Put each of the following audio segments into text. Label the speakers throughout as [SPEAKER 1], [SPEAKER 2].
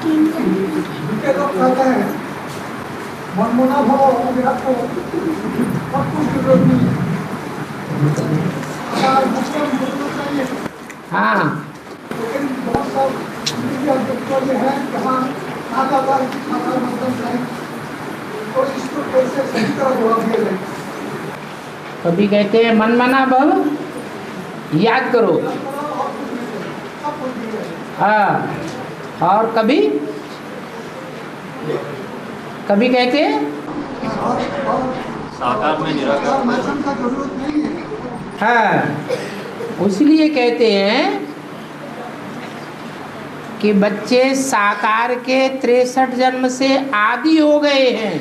[SPEAKER 1] उनके लोग कहते हैं मनमुना भाव होगी आपको सब कुछ की जरूरत नहीं है।
[SPEAKER 2] हाँ,
[SPEAKER 1] लेकिन बहुत सब जो है जहाँ नागाबाद मतलब है तो इसको कैसे सही तरह जवाब दिया जाए।
[SPEAKER 2] कभी कहते हैं मन मना भव याद करो, हाँ, और कभी कभी कहते हैं
[SPEAKER 3] साकार में निराकार
[SPEAKER 1] का जरूरत नहीं है।
[SPEAKER 2] हाँ, इसलिए कहते हैं कि बच्चे साकार के 63 जन्म से आदी हो गए हैं।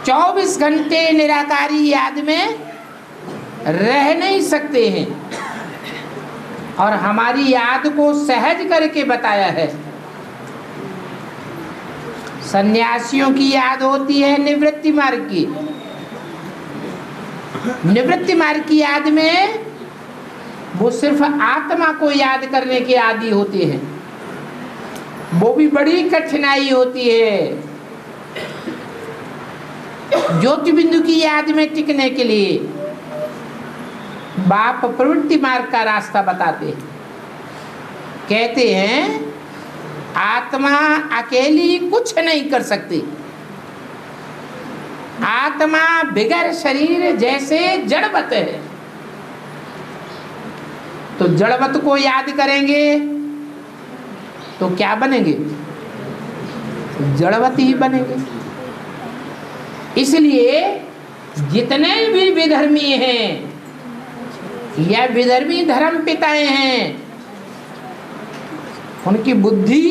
[SPEAKER 2] 24 घंटे निराकारी याद में रह नहीं सकते हैं और हमारी याद को सहज करके बताया है। सन्यासियों की याद होती है निवृत्ति मार्ग की। निवृत्ति मार्ग की याद में वो सिर्फ आत्मा को याद करने के आदी होते हैं, वो भी बड़ी कठिनाई होती है। ज्योति बिंदु की याद में टिकने के लिए बाप प्रवृत्ति मार्ग का रास्ता बताते हैं। कहते हैं आत्मा अकेली कुछ नहीं कर सकती। आत्मा बिगर शरीर जैसे जड़वत है, तो जड़वत को याद करेंगे तो क्या बनेंगे? जड़वत ही बनेंगे। इसलिए जितने भी विधर्मी हैं या विधर्मी धर्म पिताएं हैं, उनकी बुद्धि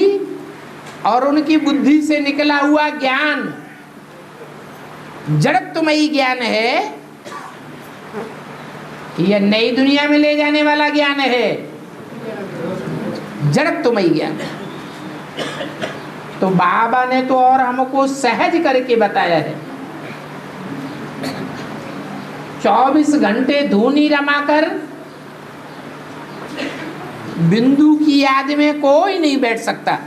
[SPEAKER 2] और उनकी बुद्धि से निकला हुआ ज्ञान जड़त्वमयी ज्ञान है, यह नई दुनिया में ले जाने वाला ज्ञान है, जड़त्वमयी ज्ञान। तो बाबा ने तो और हमको सहज करके बताया है। 24 घंटे धूनी रमाकर बिंदु की याद में कोई नहीं बैठ सकता।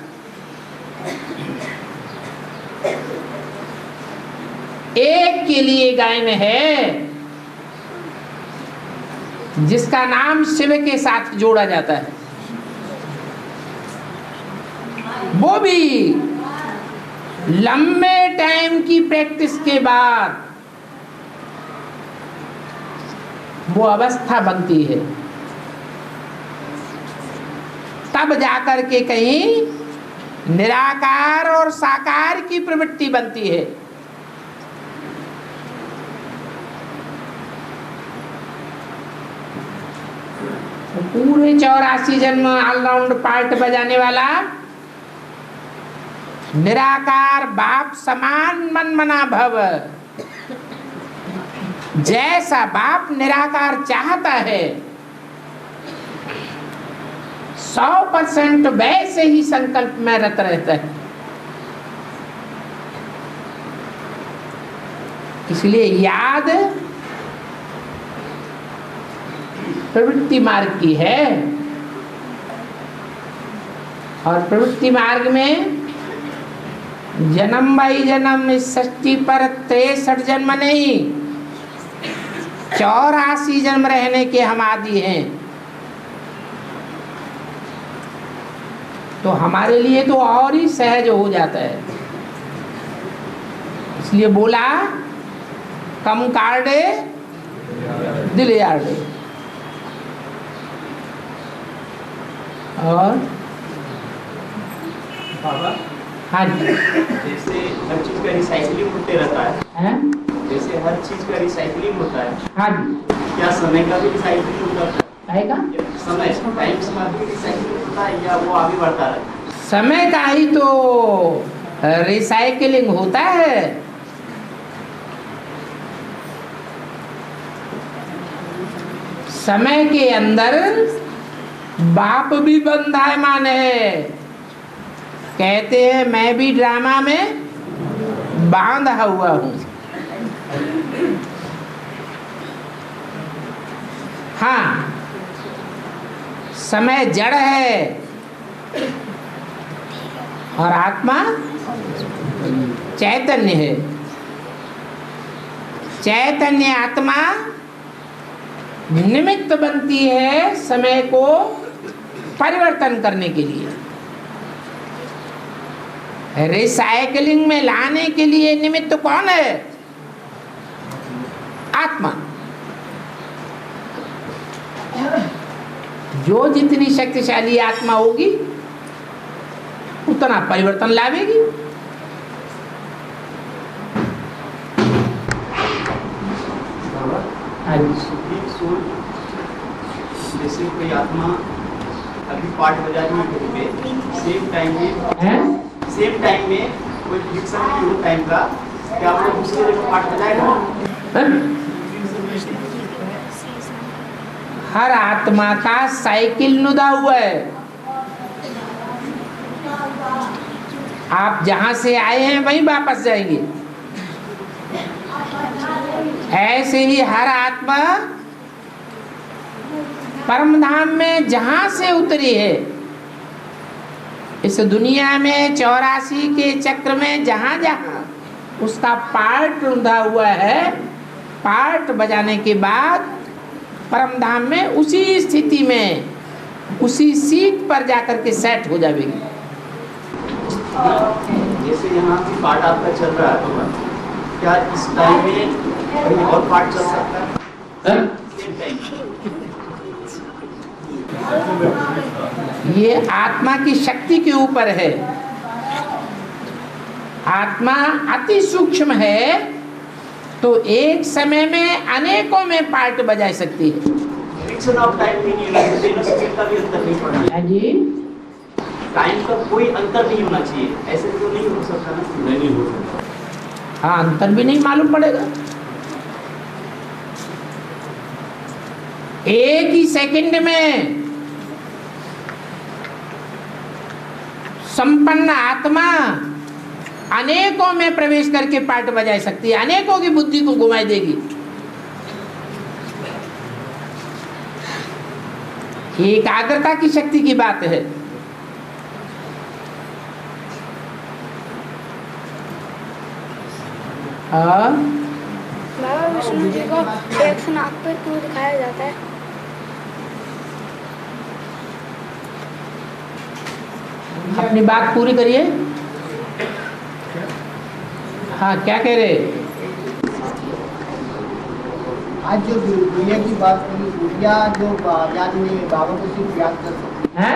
[SPEAKER 2] एक के लिए गायन है जिसका नाम शिव के साथ जोड़ा जाता है, वो भी लंबे टाइम की प्रैक्टिस के बाद वो अवस्था बनती है, तब जाकर के कहीं निराकार और साकार की प्रवृत्ति बनती है। पूरे 84 जन्म ऑलराउंड पार्ट बजाने वाला निराकार बाप समान मन मना भव, जैसा बाप निराकार चाहता है 100% वैसे ही संकल्प में रत रहता है। इसलिए याद प्रवृत्ति मार्ग की है, और प्रवृत्ति मार्ग में जन्म बाई जन्म इस सृष्टि पर 63 जन्म नहीं 84 जन्म रहने के हम आदी हैं। तो हमारे लिए तो और ही सहज हो जाता है। इसलिए बोला कम कार्डे दिल यार्डे। और
[SPEAKER 3] बाबा,
[SPEAKER 2] हाँ जी,
[SPEAKER 3] जैसे हर चीज का रिसाइकलिंग होते रहता है, जैसे हर चीज का रिसाइकलिंग होता है,
[SPEAKER 2] हाँ जी,
[SPEAKER 3] क्या समय का भी रिसाइकलिंग होता है?
[SPEAKER 2] आएगा
[SPEAKER 3] समय टाइम समय भी रिसाइकलिंग होता है या वो आगे बढ़ता रहता है?
[SPEAKER 2] समय का ही तो रिसाइकलिंग होता है। समय के अंदर बाप भी बंधायमान है। कहते हैं मैं भी ड्रामा में बांधा हुआ हूं। हाँ, समय जड़ है और आत्मा चैतन्य है। चैतन्य आत्मा निमित्त बनती है समय को परिवर्तन करने के लिए, रिसाइकलिंग में लाने के लिए निमित्त कौन है? आत्मा। जो जितनी शक्तिशाली आत्मा होगी उतना परिवर्तन लावेगी।
[SPEAKER 3] जैसे कोई आत्मा अभी पाठ बजा रही है, सेम टाइम में कोई फिक्सन नहीं हो टाइम का, क्या वो दूसरी जगह पाठ बजाएगा?
[SPEAKER 2] हर आत्मा का साइकिल नुदा हुआ है। आप जहां से आए हैं वहीं वापस जाएंगे। ऐसे ही हर आत्मा परम धाम में जहां से उतरी है, इस दुनिया में 84 के चक्र में जहां जहां उसका पार्ट रुंधा हुआ है, पार्ट बजाने के बाद परम धाम में उसी स्थिति में उसी सीट पर जाकर के सेट हो जाएगी।
[SPEAKER 3] जैसे यहाँ भी पार्ट आपका चल रहा है, तो क्या इस टाइम में कहीं और पार्ट चल सकता है?
[SPEAKER 2] ये आत्मा की शक्ति के ऊपर है। आत्मा अति सूक्ष्म है तो एक समय में अनेकों में पार्ट बजा सकती है।
[SPEAKER 3] फिक्सन ऑफ टाइम भी नहीं होना चाहिए, स्पीड का भी अंतर नहीं पड़ना चाहिए।
[SPEAKER 2] जी,
[SPEAKER 3] टाइम का कोई अंतर नहीं होना चाहिए, ऐसे तो नहीं हो सकता ना। नहीं हो सकता।
[SPEAKER 2] हाँ, अंतर भी नहीं मालूम पड़ेगा। एक ही सेकंड में संपन्न आत्मा अनेकों में प्रवेश करके पार्ट बजा सकती है, अनेकों की बुद्धि को घुमा देगी। एकाग्रता की शक्ति की बात है।
[SPEAKER 4] बाबा विष्णु जी को एक नाक पर क्यों दिखाया जाता है?
[SPEAKER 2] अपनी बात पूरी करिए। हाँ, क्या कह रहे?
[SPEAKER 1] आज जो दुनिया की बात करी, दुनिया जो याद नहीं, बाबा को सिर्फ याद कर सकती है।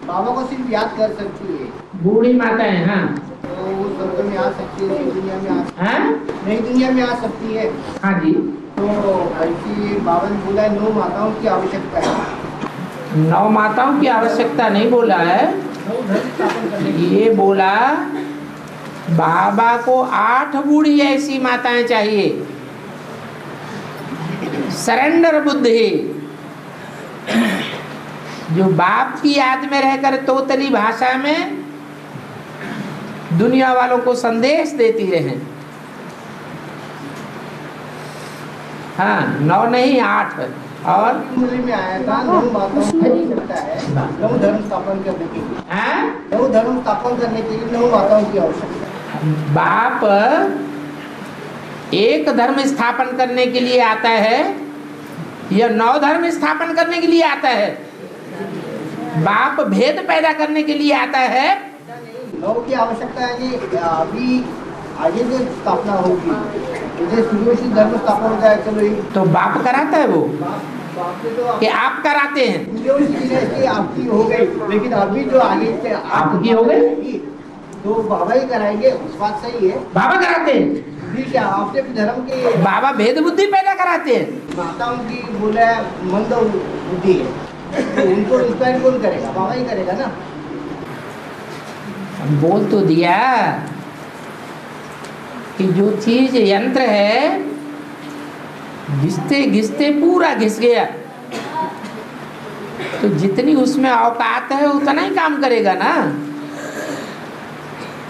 [SPEAKER 1] बाबा को सिर्फ याद कर सकती है।
[SPEAKER 2] बूढ़ी माता है। हाँ,
[SPEAKER 1] तो वो स्वर्ग में आ सकती है, नई दुनिया में नई दुनिया में आ सकती है।
[SPEAKER 2] हाँ जी।
[SPEAKER 1] तो ऐसी बाबा ने बोला है 9 माताओं की आवश्यकता है।
[SPEAKER 2] 9 माताओं की आवश्यकता नहीं बोला है, ये बोला बाबा को 8 बूढ़ी ऐसी माताएं चाहिए। सरेंडर बुद्धि, जो बाप की याद में रहकर तोतली भाषा में दुनिया वालों को संदेश देती रहे। हाँ, 9 नहीं 8। और
[SPEAKER 1] मूल्य में आया था 9 माताओं की आवश्यकता है, 9 धर्म स्थापन करने के लिए। 9 धर्म स्थापन करने के लिए 9 माताओं की आवश्यकता है।
[SPEAKER 2] बाप एक धर्म स्थापन करने के लिए आता है या 9 धर्म स्थापन करने के लिए आता है? बाप भेद पैदा करने के लिए आता है।
[SPEAKER 1] 9 की आवश्यकता है जी। अभी आगे जो स्थापना होगी, जैसे शुरू से धर्म स्थापना हो जाए, चलो
[SPEAKER 2] तो बाप कराता है वो
[SPEAKER 1] बाप से तो
[SPEAKER 2] कि आप कराते हैं?
[SPEAKER 1] आपकी हो गई, लेकिन अभी जो आगे से
[SPEAKER 2] आपकी हो गई
[SPEAKER 1] तो बाबा ही कराएंगे। उस बात सही है,
[SPEAKER 2] बाबा कराते हैं।
[SPEAKER 1] फिर क्या आपने धर्म के
[SPEAKER 2] बाबा भेद बुद्धि पैदा कराते हैं।
[SPEAKER 1] माताओं की बोला मंद बुद्धि है, तो उनको इंस्पायर कौन करेगा? बाबा ही करेगा ना।
[SPEAKER 2] बोल तो दिया कि जो चीज यंत्र है, घिसते घिसते पूरा घिस गया, तो जितनी उसमें औकात है उतना ही काम करेगा ना,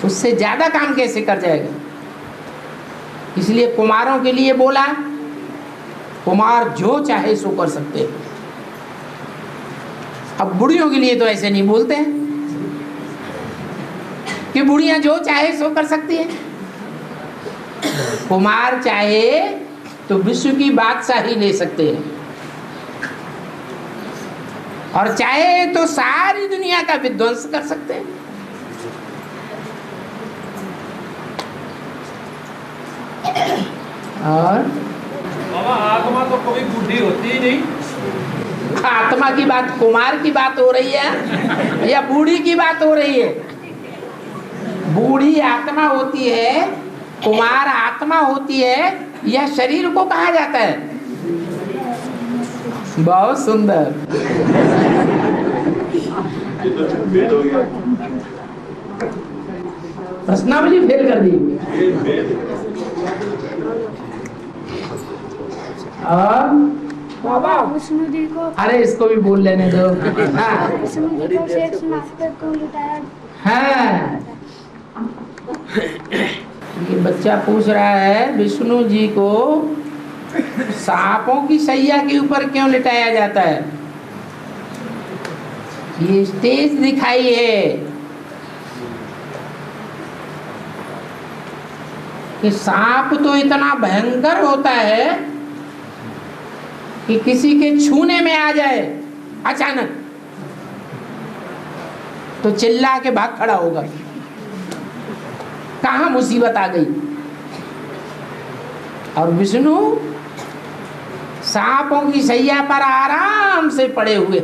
[SPEAKER 2] उससे ज्यादा काम कैसे कर जाएगा? इसलिए कुमारों के लिए बोला, कुमार जो चाहे सो कर सकते हैं। अब बुढ़ियों के लिए तो ऐसे नहीं बोलते हैं कि बुढ़ियां जो चाहे सो कर सकती हैं? कुमार चाहे तो विश्व की बादशाही ले सकते हैं, और चाहे तो सारी दुनिया का विध्वंस कर सकते हैं। और
[SPEAKER 5] बाबा आत्मा तो कभी बुद्धि होती ही नहीं।
[SPEAKER 2] आत्मा की बात, कुमार की बात हो रही है या बूढ़ी की बात हो रही है? बूढ़ी आत्मा होती है, कुमार आत्मा होती है, यह शरीर को कहा जाता है। बहुत सुंदर। प्रश्नावली फेल कर दी। और
[SPEAKER 4] बाबा विष्णु जी को
[SPEAKER 2] अरे इसको भी बोल लेने दो। हाँ।
[SPEAKER 4] विष्णु जी को शेष नाग पर क्यों लिटाया?
[SPEAKER 2] हाँ। ये बच्चा पूछ रहा है विष्णु जी को सांपों की सैया के ऊपर क्यों लिटाया जाता है? ये स्टेज दिखाई है कि सांप तो इतना भयंकर होता है कि किसी के छूने में आ जाए अचानक तो चिल्ला के भाग खड़ा होगा, कहां मुसीबत आ गई। और विष्णु सांपों की सैया पर आराम से पड़े हुए,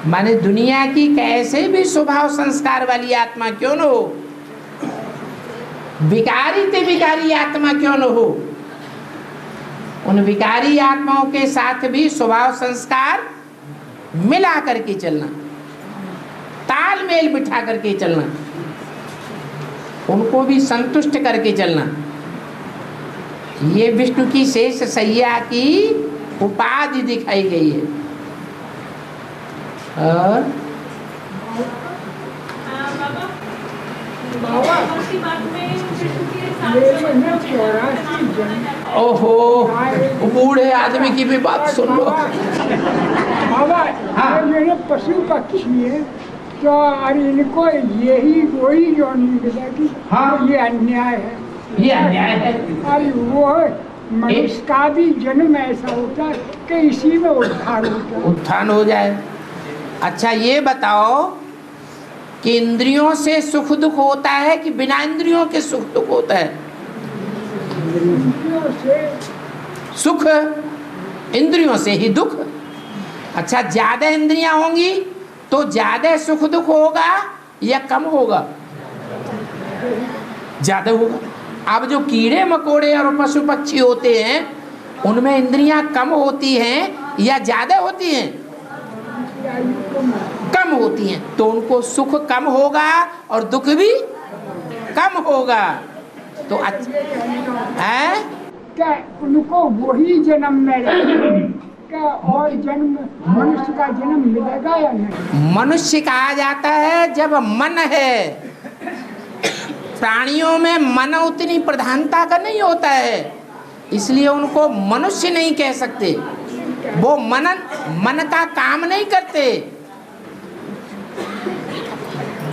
[SPEAKER 2] माने दुनिया की कैसे भी स्वभाव संस्कार वाली आत्मा क्यों न हो, विकारी ते विकारी आत्मा क्यों न हो, उन विकारी आत्माओं के साथ भी स्वभाव संस्कार मिला करके चलना, तालमेल बिठा करके चलना, उनको भी संतुष्ट करके चलना, ये विष्णु की शेष सैया की उपाधि दिखाई गई है। और ओहो, बूढ़े आदमी की भी बात सुन लो।
[SPEAKER 6] बाबा
[SPEAKER 2] हाँ।
[SPEAKER 6] मेरे पशु पक्षी है तो अरे इनको यही वही जो नहीं मिलेगी।
[SPEAKER 2] हाँ।
[SPEAKER 6] ये अन्याय है,
[SPEAKER 2] ये अन्याय है।
[SPEAKER 6] अरे वो मनुष्य का भी जन्म ऐसा होता है कि इसी में उद्धार होता है।
[SPEAKER 2] उत्थान हो जाए। अच्छा ये बताओ कि इंद्रियों से सुख दुख होता है कि बिना इंद्रियों के सुख दुख होता है?
[SPEAKER 6] इंद्रियों से
[SPEAKER 2] सुख इंद्रियों से ही दुख। अच्छा ज्यादा इंद्रियां होंगी तो ज्यादा सुख दुख होगा या कम होगा? ज्यादा होगा। अब जो कीड़े मकोड़े और पशु पक्षी होते हैं उनमें इंद्रियां कम होती हैं या ज्यादा होती हैं? कम होती हैं, तो उनको सुख कम होगा और दुख भी कम होगा। तो अच्छा है
[SPEAKER 6] क्या उनको वही जन्म में क्या और जन्म मनुष्य का जन्म मिलेगा या नहीं?
[SPEAKER 2] मनुष्य कहा जाता है जब मन है। प्राणियों में मन उतनी प्रधानता का नहीं होता है, इसलिए उनको मनुष्य नहीं कह सकते। वो मन का काम नहीं करते।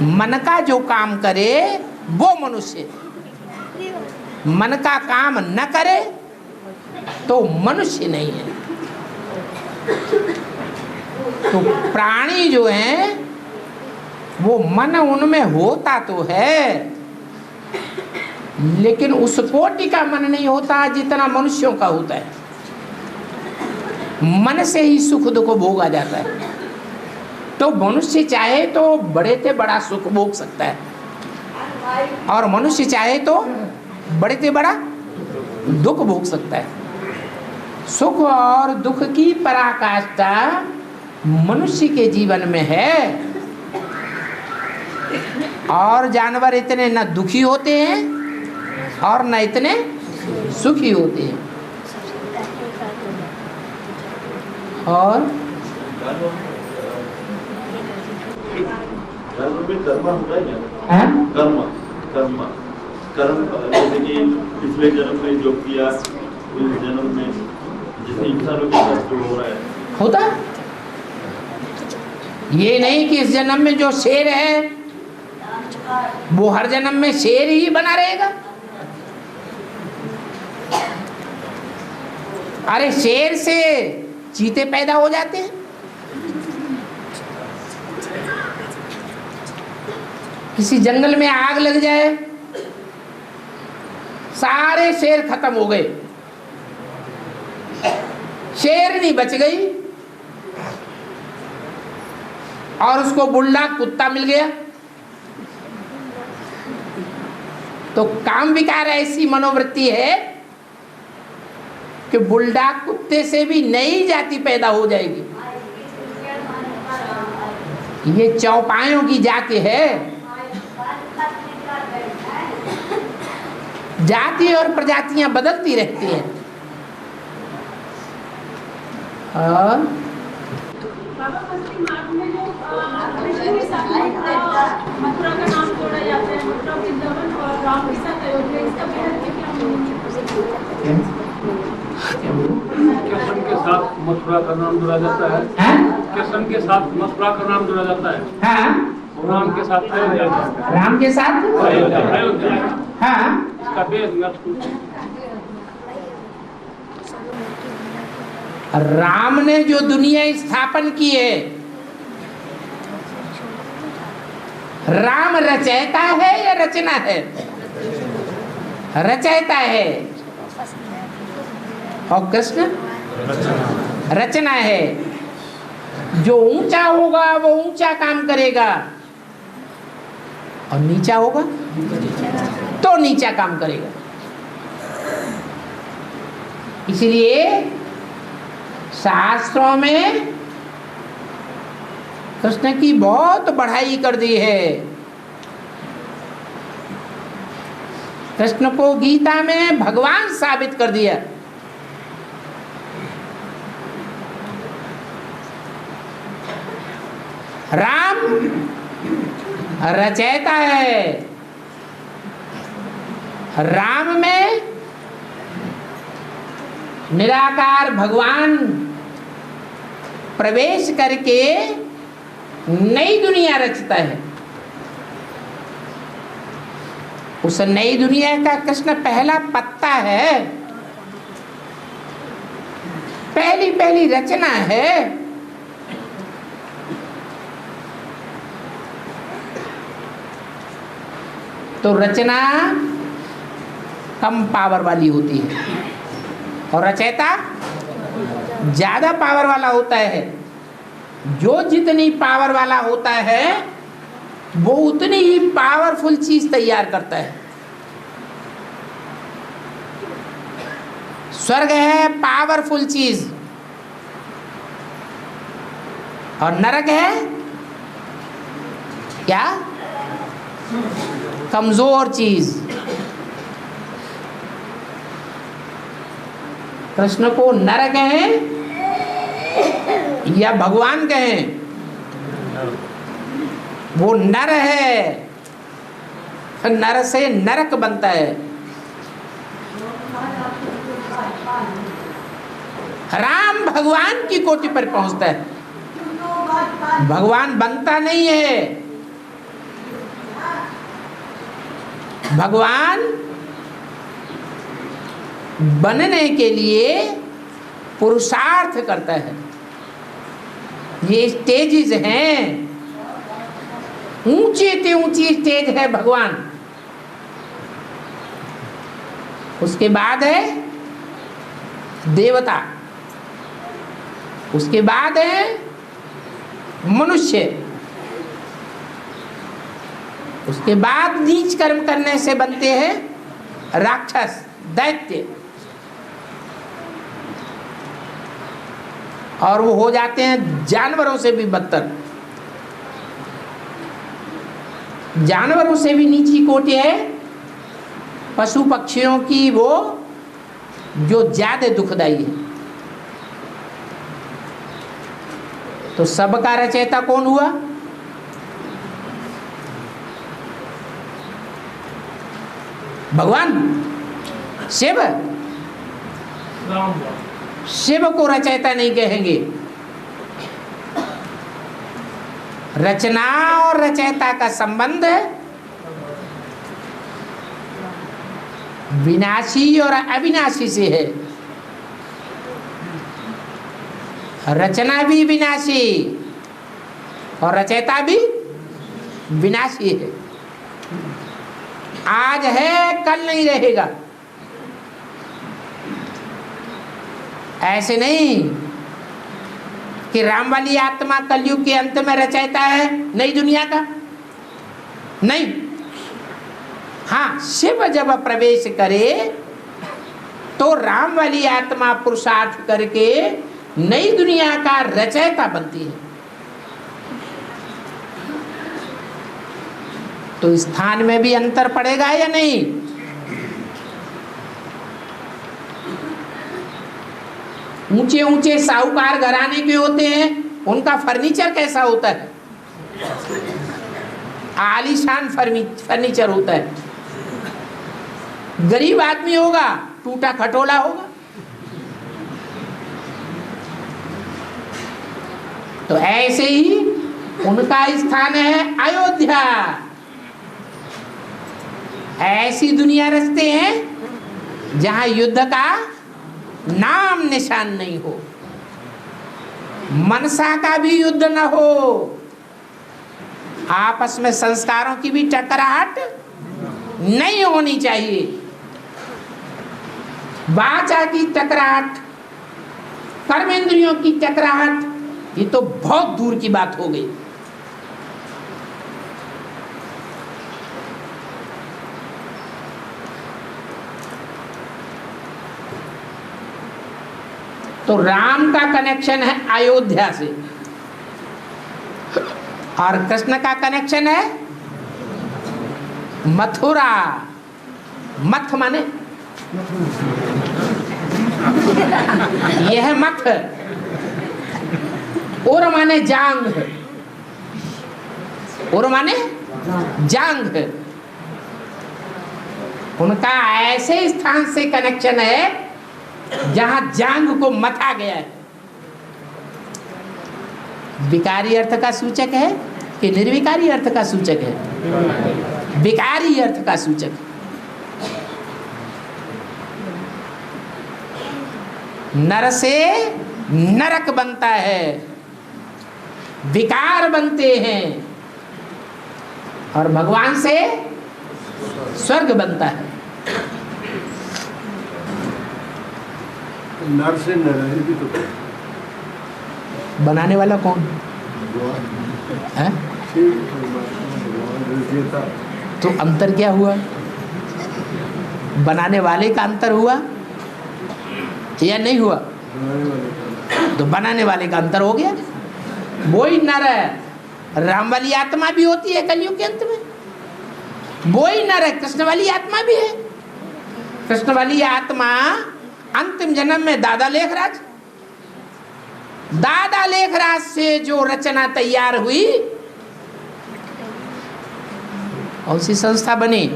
[SPEAKER 2] मन का जो काम करे वो मनुष्य, मन का काम न करे तो मनुष्य नहीं है। तो प्राणी जो हैं वो मन उनमें होता तो है, लेकिन उस कोटि का मन नहीं होता जितना मनुष्यों का होता है। मन से ही सुख दुख भोगा जाता है। तो मनुष्य चाहे तो बड़े से बड़ा सुख भोग सकता है, और मनुष्य चाहे तो बड़े से बड़ा दुख भोग सकता है। सुख और दुख की पराकाष्ठा मनुष्य के जीवन में है। और जानवर इतने न दुखी होते हैं और न इतने सुखी होते हैं। और
[SPEAKER 7] कर्म होता है क्या?
[SPEAKER 2] हैं?
[SPEAKER 7] कर्म जैसे कि पिछले जन्म में जो किया इस जन्म में जैसे इंसानों के साथ जो हो रहा है
[SPEAKER 2] होता है। ये नहीं कि इस जन्म में जो शेर है वो हर जन्म में शेर ही बना रहेगा? अरे शेर से चीते पैदा हो जाते हैं। किसी जंगल में आग लग जाए, सारे शेर खत्म हो गए, शेरनी बच गई और उसको बुल्ला कुत्ता मिल गया। तो काम विकार ऐसी मनोवृत्ति है कि बुल्डा कुत्ते से भी नई जाति पैदा हो जाएगी। ये चौपायों की जाति है। जाति और प्रजातियां बदलती रहती हैं। और
[SPEAKER 8] मथुरा का नाम जोड़ा जाता है, मथुरा वृंदावन और राम के साथ अयोध्या, इसका बेहद क्या
[SPEAKER 5] कृष्ण के साथ मथुरा का नाम जोड़ा जाता है। कृष्ण के साथ मथुरा का नाम जोड़ा जाता है।
[SPEAKER 2] हाँ,
[SPEAKER 5] राम के साथ अयोध्या।
[SPEAKER 2] राम के साथ
[SPEAKER 5] अयोध्या।
[SPEAKER 2] हाँ,
[SPEAKER 5] इसका बेहद
[SPEAKER 2] राम ने जो दुनिया स्थापन की है, राम रचयिता है या रचना है? रचयिता है। और कृष्ण रचना है। जो ऊंचा होगा वो ऊंचा काम करेगा और नीचा होगा तो नीचा काम करेगा। इसलिए शास्त्रों में कृष्ण की बहुत बढ़ाई कर दी है। कृष्ण को गीता में भगवान साबित कर दिया। राम रचयिता है। राम में निराकार भगवान प्रवेश करके नई दुनिया रचता है। उस नई दुनिया का कृष्ण पहला पत्ता है, पहली पहली रचना है। तो रचना कम पावर वाली होती है और रचयिता ज्यादा पावर वाला होता है। जो जितनी पावर वाला होता है वो उतनी ही पावरफुल चीज तैयार करता है। स्वर्ग है पावरफुल चीज और नरक है क्या? कमजोर चीज। कृष्ण को नर कहें या भगवान कहें, वो नर है, नर से नरक बनता है। राम भगवान की कोटि पर पहुंचता है, भगवान बनता नहीं है। भगवान बनने के लिए पुरुषार्थ करता है। ये स्टेजेस हैं, ऊंची से ऊंची स्टेज है भगवान। उसके बाद है देवता, उसके बाद है मनुष्य, उसके बाद नीच कर्म करने से बनते हैं राक्षस, दैत्य, और वो हो जाते हैं जानवरों से भी बदतर। जानवरों से भी नीची कोटि है पशु पक्षियों की, वो जो ज्यादा दुखदाई है। तो सबका रचयिता कौन हुआ? भगवान शिव। शिव को रचयिता नहीं कहेंगे। रचना और रचयिता का संबंध विनाशी और अविनाशी से है। रचना भी विनाशी और रचयिता भी विनाशी है। आज है कल नहीं रहेगा। ऐसे नहीं कि राम वाली आत्मा कलयुग के अंत में रचयिता है नई दुनिया का, नहीं। हाँ, शिव जब प्रवेश करे तो राम वाली आत्मा पुरुषार्थ करके नई दुनिया का रचयिता बनती है। तो स्थान में भी अंतर पड़ेगा या नहीं? ऊंचे ऊंचे साहूकार घराने के होते हैं, उनका फर्नीचर कैसा होता है? आलीशान फर्नीचर होता है। गरीब आदमी होगा, टूटा खटोला होगा। तो ऐसे ही उनका स्थान है अयोध्या। ऐसी दुनिया रचते हैं जहां युद्ध का नाम निशान नहीं हो, मनसा का भी युद्ध न हो, आपस में संस्कारों की भी टकराहट नहीं होनी चाहिए। वाचा की टकराहट, कर्मेंद्रियों की टकराहट, ये तो बहुत दूर की बात हो गई। तो राम का कनेक्शन है अयोध्या से और कृष्ण का कनेक्शन है मथुरा। मथ माने यह मथ, और माने जांग, और माने जांग। उनका ऐसे स्थान से कनेक्शन है जहां जांग को मथा गया है। विकारी अर्थ का सूचक है कि निर्विकारी अर्थ का सूचक है? विकारी अर्थ का सूचक। नर से नरक बनता है, विकार बनते हैं, और भगवान से स्वर्ग बनता है।
[SPEAKER 9] नर से नर भी तो
[SPEAKER 2] बनाने वाला कौन है? तो अंतर क्या हुआ? बनाने वाले का अंतर हुआ या नहीं हुआ? तो बनाने वाले का अंतर हो गया। वो ही नर है। राम वाली आत्मा भी होती है कलयुग के अंत में, वो ही नर है। कृष्ण वाली आत्मा भी है। कृष्ण वाली आत्मा अंतिम जन्म में दादा लेखराज से जो रचना तैयार हुई, कौन सी संस्था बनी?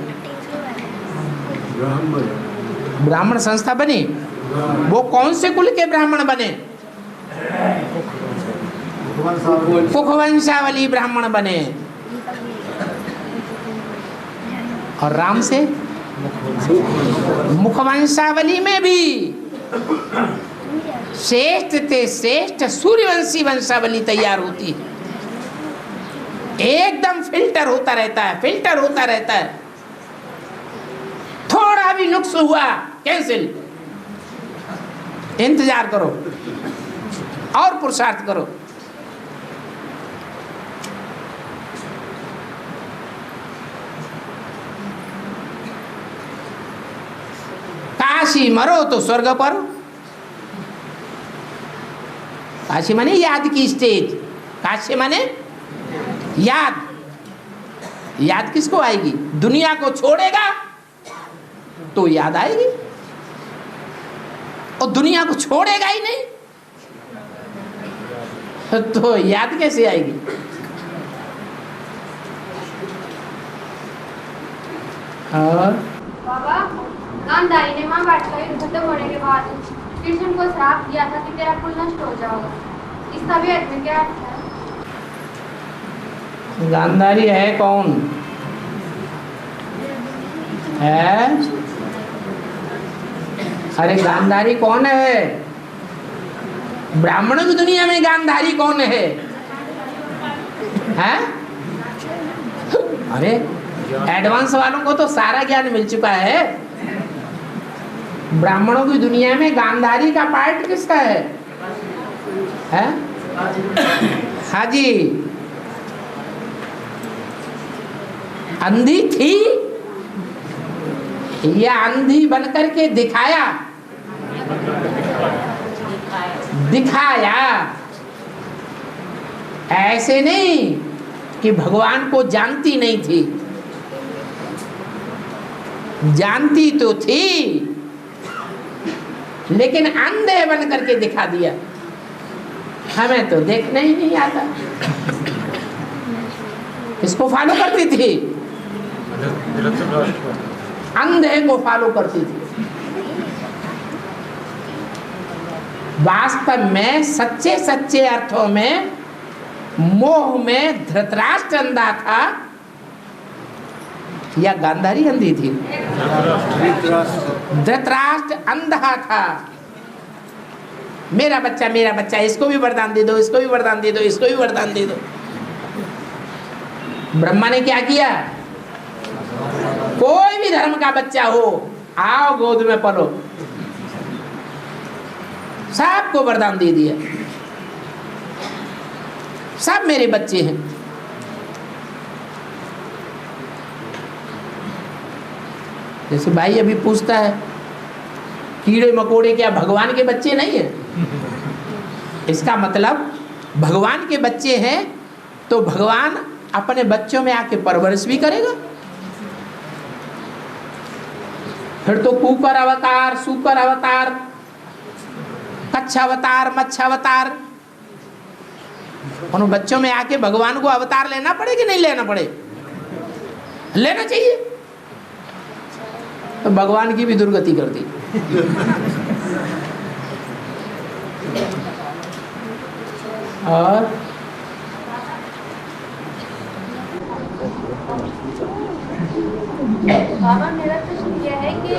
[SPEAKER 2] ब्राह्मण संस्था बनी। वो कौन से कुल के ब्राह्मण बने? कुखवंशावली ब्राह्मण बने। और राम से मुखवंशावली में भी श्रेष्ठ ते श्रेष्ठ सूर्यवंशी वंशावली तैयार होती है। एकदम फिल्टर होता रहता है, फिल्टर होता रहता है। थोड़ा भी नुक्स हुआ कैंसिल। इंतजार करो और पुरुषार्थ करो। काशी मरो तो स्वर्ग पर। काशी माने याद की स्टेज। काशी माने याद। याद किसको आएगी? दुनिया को छोड़ेगा तो याद आएगी, और दुनिया को छोड़ेगा ही नहीं तो याद कैसे आएगी? और
[SPEAKER 4] बाबा, गांधारी ने महाभारत का युद्ध खत्म होने के बाद कृष्ण को श्राप दिया था कि तेरा कुल नष्ट हो जाएगा। इसका भी अर्थ में क्या अर्थ है?
[SPEAKER 2] गांधारी है कौन? है अरे गांधारी कौन है? ब्राह्मणों की दुनिया में गांधारी कौन है? हैं? अरे एडवांस वालों को तो सारा ज्ञान मिल चुका है। ब्राह्मणों की दुनिया में गांधारी का पार्ट किसका है? हाँ जी, अंधी थी या अंधी बनकर के दिखाया? दिखाया। ऐसे नहीं कि भगवान को जानती नहीं थी, जानती तो थी लेकिन अंधे बन करके दिखा दिया। हमें तो देखना ही नहीं आता। इसको फॉलो करती थी, अंधे को फॉलो करती थी। वास्तव में सच्चे सच्चे अर्थों में मोह में धृतराष्ट्र अंधा था या गांधारी अंधी थी? धृतराष्ट्र अंधा था। मेरा बच्चा, इसको भी वरदान दे दो, इसको भी वरदान दे दो, इसको भी वरदान दे दो। ब्रह्मा ने क्या किया? कोई भी धर्म का बच्चा हो, आओ गोद में पलो, सबको वरदान दे दिया। सब मेरे बच्चे हैं। जैसे भाई अभी पूछता है कीड़े मकोड़े क्या भगवान के बच्चे नहीं है? इसका मतलब भगवान के बच्चे हैं तो भगवान अपने बच्चों में आके परवरिश भी करेगा। फिर तो कुकर अवतार, सुकर अवतार, कच्छावतार, मच्छावतार, उन बच्चों में आके भगवान को अवतार लेना पड़े कि नहीं लेना पड़े? लेना चाहिए। तो भगवान की भी दुर्गति कर दी। और
[SPEAKER 4] बाबा, मेरा प्रश्न यह है कि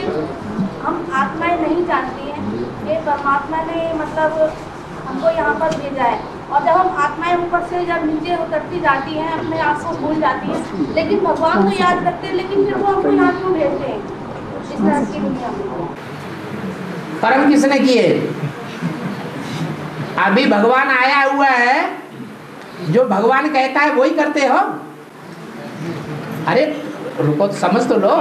[SPEAKER 4] हम आत्माएं नहीं जानती हैं कि परमात्मा ने मतलब हमको यहाँ पर भेजा है, और जब हम आत्माएं ऊपर से जब नीचे उतरती जाती हैं अपने आप को भूल जाती हैं, लेकिन भगवान को याद करते हैं, लेकिन फिर वो हमको यहाँ क्यों भेजते हैं इस तरह की दुनिया में?
[SPEAKER 2] कर्म किसने किए? अभी भगवान आया हुआ है, जो भगवान कहता है वही करते हो। अरे रुको तो समझ तो लो,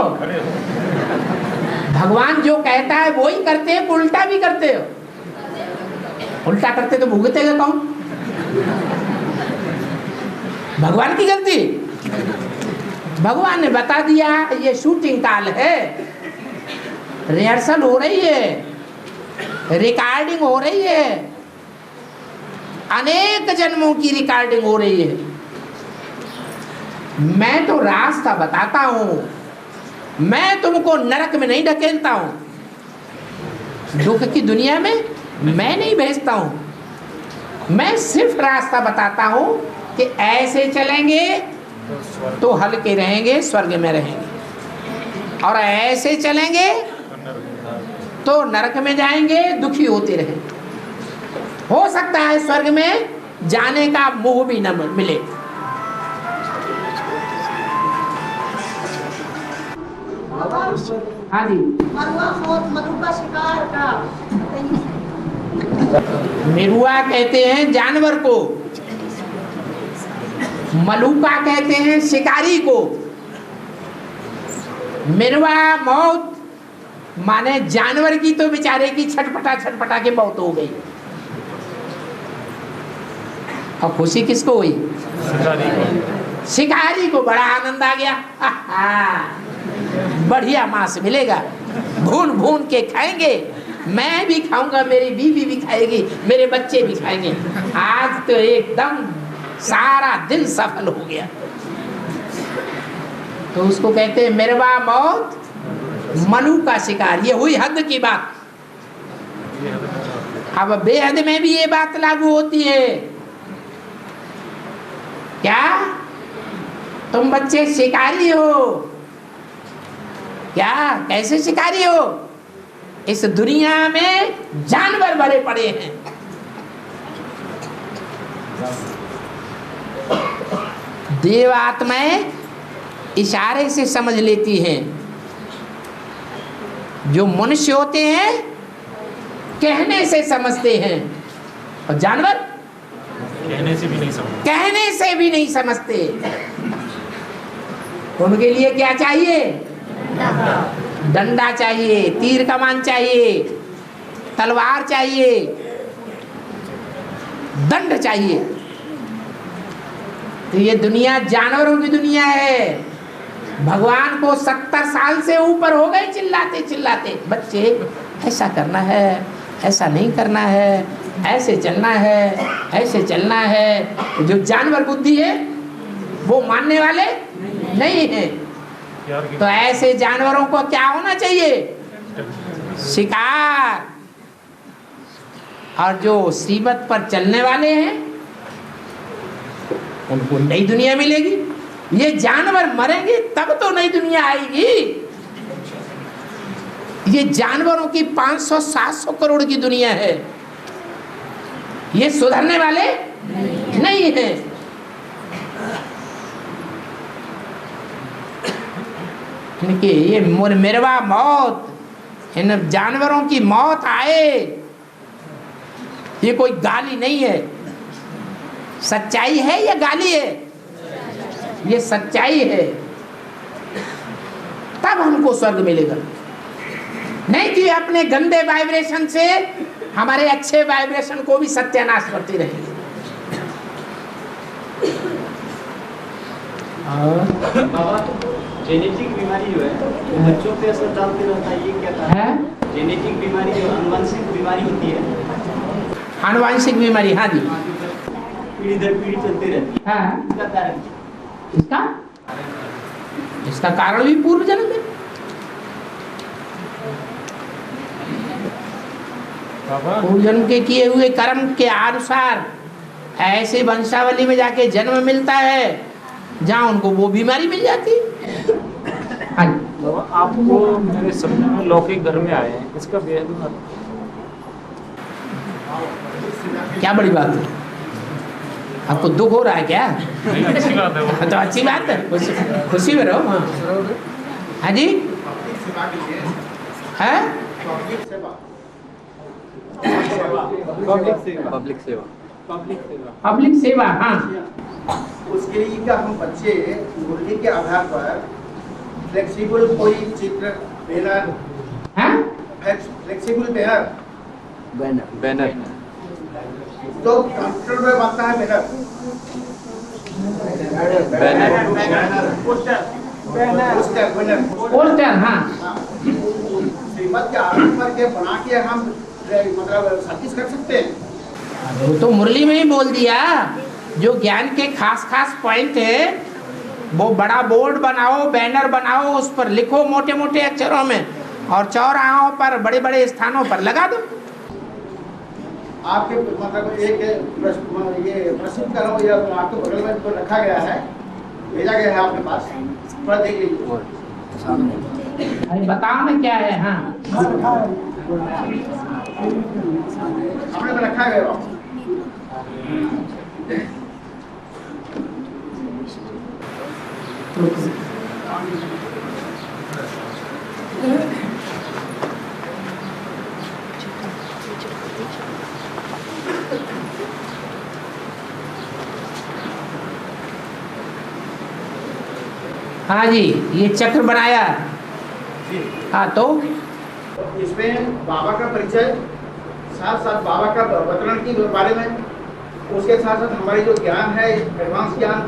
[SPEAKER 2] भगवान जो कहता है वही करते हैं, उल्टा भी करते हो। उल्टा करते तो भुगतेगा कौन? भगवान की गलती। भगवान ने बता दिया ये शूटिंग काल है, रिहर्सल हो रही है, रिकॉर्डिंग हो रही है, अनेक जन्मों की रिकॉर्डिंग हो रही है। मैं तो रास्ता बताता हूं, मैं तुमको नरक में नहीं ढकेलता हूं। दुख की दुनिया में मैं नहीं भेजता हूं, मैं सिर्फ रास्ता बताता हूं कि ऐसे चलेंगे तो हल्के रहेंगे, स्वर्ग में रहेंगे, और ऐसे चलेंगे तो नरक में जाएंगे, दुखी होते रहेंगे। हो सकता है स्वर्ग में जाने का मोह भी न मिले। हाँ जी,
[SPEAKER 1] मरुआ शिकार का
[SPEAKER 2] मिरुआ कहते हैं जानवर को, मलूका कहते हैं शिकारी को। मिरुआ मौत माने जानवर की तो बेचारे की छटपटा छटपटा के मौत हो गई, और खुशी किसको हुई? शिकारी को बड़ा आनंद आ गया। बढ़िया मांस मिलेगा, भून भून के खाएंगे, मैं भी खाऊंगा, मेरी बीवी भी खाएगी, मेरे बच्चे भी खाएंगे। आज तो एकदम सारा दिन सफल हो गया। तो उसको कहते हैं मिरवा मौत, मनु का शिकार। ये हुई हद की बात। अब बेहद में भी ये बात लागू होती है। क्या तुम बच्चे शिकारी हो? क्या कैसे शिकारी हो? इस दुनिया में जानवर भरे पड़े हैं। देव आत्माएं इशारे से समझ लेती हैं, जो मनुष्य होते हैं कहने से समझते हैं, और जानवर
[SPEAKER 9] कहने से भी नहीं समझते।
[SPEAKER 2] उनके लिए क्या चाहिए? डंडा चाहिए, तीर कमान चाहिए, तलवार चाहिए, दंड चाहिए। तो ये दुनिया जानवरों की दुनिया है। भगवान को 70 साल से ऊपर हो गए चिल्लाते चिल्लाते, बच्चे ऐसा करना है, ऐसा नहीं करना है, ऐसे चलना है, ऐसे चलना है। जो जानवर बुद्धि है वो मानने वाले नहीं है। तो ऐसे जानवरों को क्या होना चाहिए? शिकार। और जो सीमत पर चलने वाले हैं उनको नई दुनिया मिलेगी। ये जानवर मरेंगे तब तो नई दुनिया आएगी। ये जानवरों की 500-700 करोड़ की दुनिया है, ये सुधरने वाले नहीं है। इनकी ये मेरवा मौत, इन जानवरों की मौत आए, ये कोई गाली नहीं है। सच्चाई है या गाली है? ये सच्चाई है। तब हमको स्वर्ग मिलेगा, नहीं कि अपने गंदे वाइब्रेशन से हमारे अच्छे वाइब्रेशन को भी सत्यानाश करते रहेंगे।
[SPEAKER 3] जेनेटिक बीमारी जो है बच्चों पे असर डालते रहता है, ये क्या है? जेनेटिक बीमारी जो अनुवांशिक बीमारी होती है,
[SPEAKER 2] आनुवांशिक बीमारी, हाँ जी,
[SPEAKER 3] पीढ़ी दर पीढ़ी चलती रहती है।
[SPEAKER 2] हाँ।
[SPEAKER 3] इसका कारण
[SPEAKER 2] इसका कारण भी पूर्व जन्म है। पूर्व जन्म के किए हुए कर्म के अनुसार ऐसे वंशावली में जाके जन्म मिलता है जहाँ उनको वो बीमारी मिल जाती है। हाँ,
[SPEAKER 9] आपको मेरे सपने में लौकिक घर में आए हैं, इसका बेहद
[SPEAKER 2] क्या बड़ी बात है? आपको दुख हो रहा है क्या?
[SPEAKER 9] अच्छी बात है वो।
[SPEAKER 2] तो अच्छी बात है, खुशी में रहो। हाँ जी, है पब्लिक सेवा। हाँ,
[SPEAKER 1] उसके लिए क्या हम बच्चे मुरली के आधार पर फ्लेक्सिबल कोई चित्र, बैनर, फ्लेक्सिबल बैनर तो कंप्यूटर में बनता है
[SPEAKER 2] पोस्टर। हाँ,
[SPEAKER 1] श्रीमत के आधार पर के बना के हम मतलब सर्विस कर सकते हैं।
[SPEAKER 2] वो तो मुरली में ही बोल दिया। जो ज्ञान के खास खास पॉइंट है वो बड़ा बोर्ड बनाओ, बैनर बनाओ, उस पर लिखो मोटे मोटे अक्षरों में, और चौराहों पर बड़े बड़े स्थानों पर लगा दो।
[SPEAKER 1] आपके मतलब एक ये प्रसिद्ध करो या आपके बगल में तो रखा गया है, भेजा गया है आपके पास, थोड़ा देख लीजिए।
[SPEAKER 2] अरे बताओ ना क्या है। हाँ,
[SPEAKER 1] हमने में रखा गया।
[SPEAKER 2] हाँ जी, ये चक्र बनाया। हाँ, तो
[SPEAKER 1] इसमें बाबा का परिचय, साथ साथ बाबा का अवतरण के बारे में, उसके साथ साथ हमारी जो ज्ञान है एडवांस ज्ञान,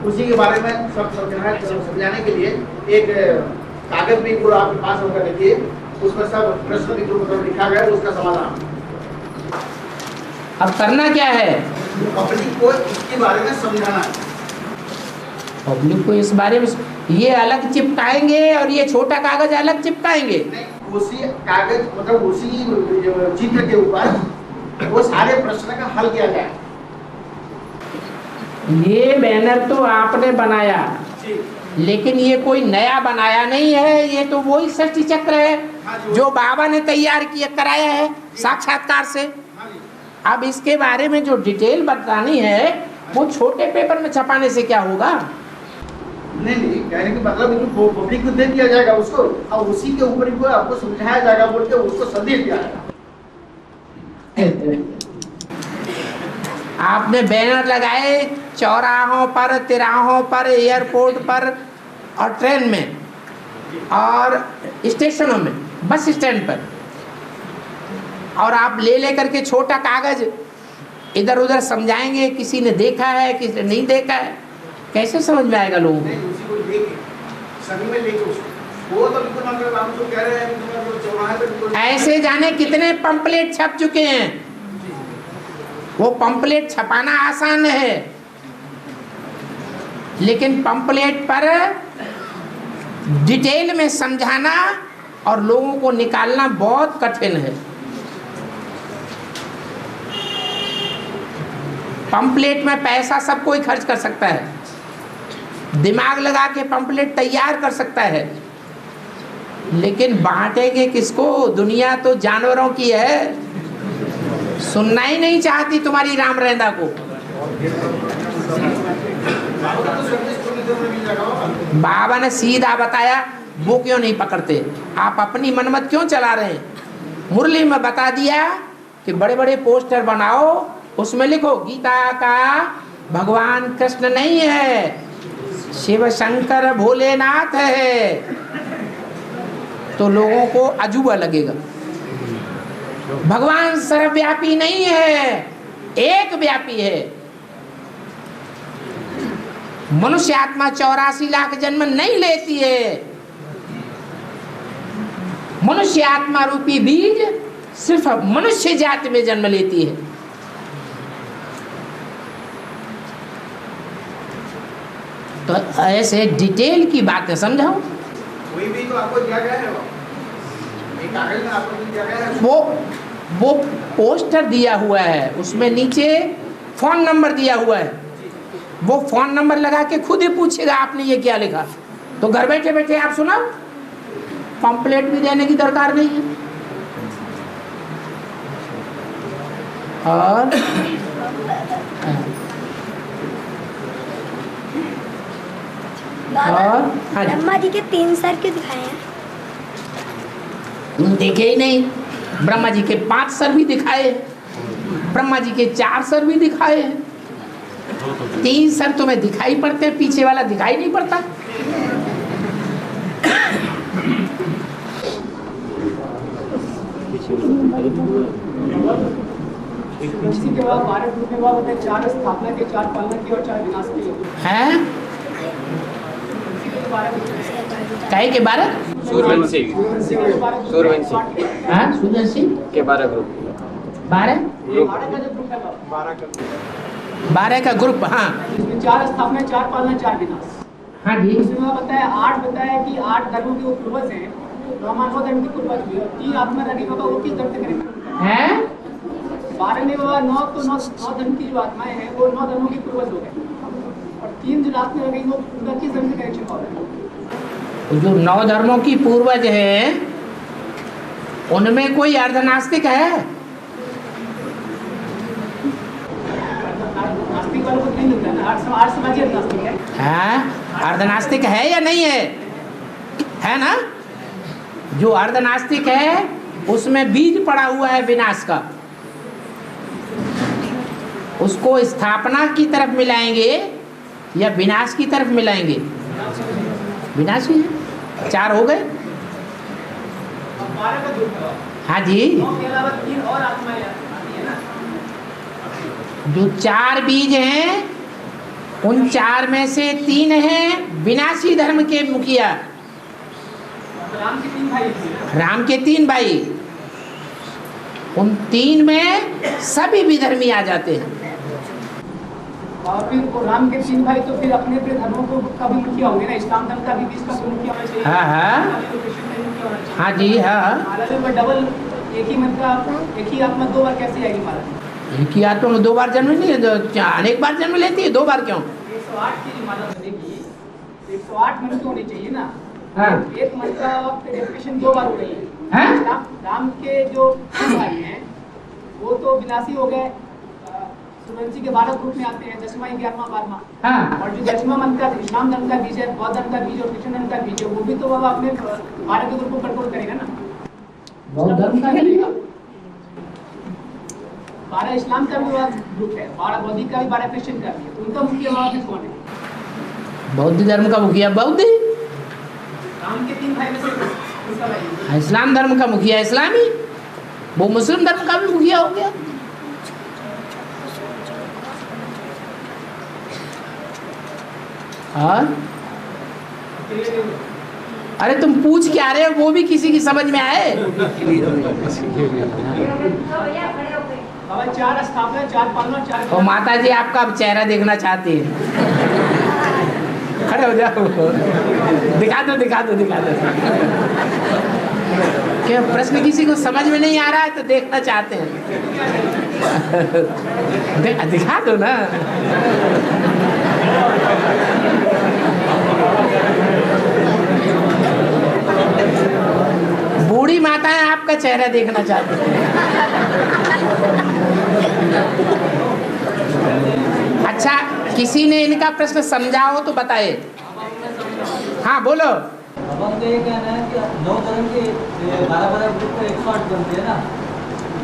[SPEAKER 1] उसी के बारे में सब समझाने के लिए एक कागज भी पूरा आपके पास होगा, देखिए उसमें सब प्रश्न भी जो लिखा गया है उसका समाधान।
[SPEAKER 2] अब करना क्या है?
[SPEAKER 1] पब्लिक को इसके बारे में समझाना है।
[SPEAKER 2] पब्लिक को इस बारे में ये अलग चिपकाएंगे और ये छोटा कागज अलग चिपकाएंगे।
[SPEAKER 1] उसी कागज मतलब उसी चित्र के ऊपर वो सारे प्रश्न का हल किया जाए।
[SPEAKER 2] ये बैनर तो आपने बनाया, लेकिन ये कोई नया बनाया नहीं है, ये तो वही षष्ठी चक्र है जो बाबा ने तैयार किया कराया है साक्षात्कार से। अब इसके बारे में जो डिटेल बतानी है वो छोटे पेपर में छपाने से क्या होगा?
[SPEAKER 1] नहीं, कहने का मतलब जो पब्लिक को दे दिया जाएगा उसको, और उसी के ऊपर ही आपको समझाया जाएगा बोल के उसको संदेश दिया जाएगा।
[SPEAKER 2] आपने बैनर लगाए चौराहों पर, तिराहों पर, एयरपोर्ट पर और ट्रेन में और स्टेशनों में, बस स्टैंड पर, और आप ले करके छोटा कागज इधर उधर समझाएंगे, किसी ने देखा है किसी ने नहीं देखा है, कैसे समझ में आएगा लोगों को? ऐसे जाने कितने पंपलेट छप चुके हैं। वो पंपलेट छपाना आसान है, लेकिन पंपलेट पर डिटेल में समझाना और लोगों को निकालना बहुत कठिन है। पंपलेट में पैसा सब कोई खर्च कर सकता है, दिमाग लगा के पंपलेट तैयार कर सकता है, लेकिन बांटेंगे किसको? दुनिया तो जानवरों की है, सुनना ही नहीं चाहती तुम्हारी राम रहना को। बाबा ने सीधा बताया, वो क्यों नहीं पकड़ते? आप अपनी मनमत क्यों चला रहे हैं? मुरली में बता दिया कि बड़े बड़े पोस्टर बनाओ, उसमें लिखो गीता का भगवान कृष्ण नहीं है, शिव शंकर भोलेनाथ है, तो लोगों को अजूबा लगेगा। भगवान सर्वव्यापी नहीं है, एक व्यापी है। मनुष्य आत्मा 84 लाख जन्म नहीं लेती है। मनुष्य आत्मा रूपी बीज सिर्फ मनुष्य जाति में जन्म लेती है। तो ऐसे डिटेल की बातें समझाओ।
[SPEAKER 1] कोई भी तो आपको दिया गया है, एक कागज में आपको दिया गया है।
[SPEAKER 2] वो पोस्टर दिया हुआ है, उसमें नीचे फोन नंबर दिया हुआ है। वो फोन नंबर लगा के खुद ही पूछेगा आपने ये क्या लिखा, तो घर बैठे बैठे आप सुना, पंपलेट भी देने की दरकार नहीं है। और
[SPEAKER 10] ब्रह्मा जी के 3 सर क्यों दिखाए हैं?
[SPEAKER 2] तुम देखे ही नहीं? ब्रह्मा जी के 5 सर भी दिखाए, ब्रह्मा जी के 4 सर भी दिखाए, 3 सर तुम्हें दिखाई पड़ते, पीछे वाला दिखाई नहीं पड़ता।
[SPEAKER 3] इसी के बाद 12 ग्रुप के बाद होते 4 स्थापना के, 4 पालना के और 4 विनाश के
[SPEAKER 2] हैं। काहे के 12?
[SPEAKER 9] सूर्यवंशी
[SPEAKER 2] हाँ, सूर्यवंशी
[SPEAKER 9] के 12 ग्रुप,
[SPEAKER 2] 12 का ग्रुप। हाँ,
[SPEAKER 3] 4 स्थापना, 4 पालना, 4 विनाश।
[SPEAKER 2] हाँ जी।
[SPEAKER 3] उसमें बताया 8 बताया कि 8 धर्मों के वो पूर्वज हैं, ब्रह्मांड धर्म के पूर्वज भी, और 3 आत्मा रखी बाबा वो किस धर्म से करेंगे
[SPEAKER 2] हैं?
[SPEAKER 3] 12 में बाबा 9 तो 9 धर्म की जो आत्माएं हैं वो 9 धर्मों के पूर्वज हो गए, और 3 जो आत्माएं रह गई वो उनका किस धर्म से कनेक्शन हो रहा है?
[SPEAKER 2] जो 9 धर्मों की पूर्वज हैं उनमें कोई अर्धनास्तिक है?
[SPEAKER 3] नास्तिक वालों को नहीं मिलता है ना, आर्य समाजी नास्तिक है।
[SPEAKER 2] हाँ, अर्धनास्तिक है या नहीं है? है ना? जो अर्धनास्तिक है उसमें बीज पड़ा हुआ है विनाश का, उसको स्थापना की तरफ मिलाएंगे या विनाश की तरफ मिलाएंगे? विनाश ही है। 4 हो गए। हाँ जी।
[SPEAKER 3] के अलावा 3 और आत्माएं आती है ना।
[SPEAKER 2] जो 4 बीज हैं उन 4 में से 3 हैं विनाशी धर्म के मुखिया,
[SPEAKER 3] राम के 3 भाई थे।
[SPEAKER 2] राम के 3 भाई। उन 3 में सभी विधर्मी आ जाते हैं।
[SPEAKER 3] और फिर वो राम के 3 भाई तो फिर अपने अपने धर्मों को का भी मुखिया होंगे ना, इस्लाम धर्म का भी बीच का मुखिया होना चाहिए।
[SPEAKER 2] हाँ हाँ हाँ जी हाँ।
[SPEAKER 3] महाराज में डबल एक ही मन का एक ही आत्मा 2 बार कैसे आएगी महाराज?
[SPEAKER 2] एक ही आत्मा में 2 बार जन्म नहीं, अनेक बार जन्म लेती है। 2 बार क्यों?
[SPEAKER 3] 108 की जो माला बनेगी, 108 मन तो होनी चाहिए ना।
[SPEAKER 2] हाँ।
[SPEAKER 3] एक मन का डेफिनेशन 2 बार हो गई
[SPEAKER 2] हैं?
[SPEAKER 11] राम के जो भाई हैं वो तो विनाशी हो गए, सूर्यवंशी के 12 ग्रुप में आते हैं, 10वां 11वां 12वां।
[SPEAKER 2] हाँ।
[SPEAKER 11] और जो 10वां मन का इस्लाम धर्म का बीज है, बौद्ध धर्म का बीज और कृष्ण धर्म का बीज है, वो भी तो बाबा अपने 12 के ग्रुप को कंट्रोल करेगा ना।
[SPEAKER 2] बौद्ध धर्म का नहीं,
[SPEAKER 11] 12 इस्लाम का भी ग्रुप है, 12 बौद्धिक का भी, 12 क्रिश्चियन का भी है। उनका मुखिया वहाँ पे कौन है?
[SPEAKER 2] बौद्ध धर्म का मुखिया बौद्ध ही।
[SPEAKER 11] राम के 3 भाई में से उसका भाई
[SPEAKER 2] इस्लाम धर्म का मुखिया इस्लामी, वो मुस्लिम धर्म का भी मुखिया हो गया। और अरे तुम पूछ क्या रहे हो, वो भी किसी की समझ में आए?
[SPEAKER 11] बाबा 4 स्थापना, 4 पालना, 4
[SPEAKER 2] और माता जी आपका अब चेहरा देखना चाहती है। खड़े हो जाओ, दिखा दो दिखा दो दिखा दो। क्या प्रश्न किसी को समझ में नहीं आ रहा है तो देखना चाहते हैं? दिखा दो ना। बूढ़ी माताएं आपका चेहरा देखना चाहती हैं। अच्छा, किसी ने इनका प्रश्न समझा हो तो बताए। हाँ बोलो।
[SPEAKER 12] अब हम तो ये कहना है कि 9 धर्म के 12 ग्रुप के 108 बनते हैं ना।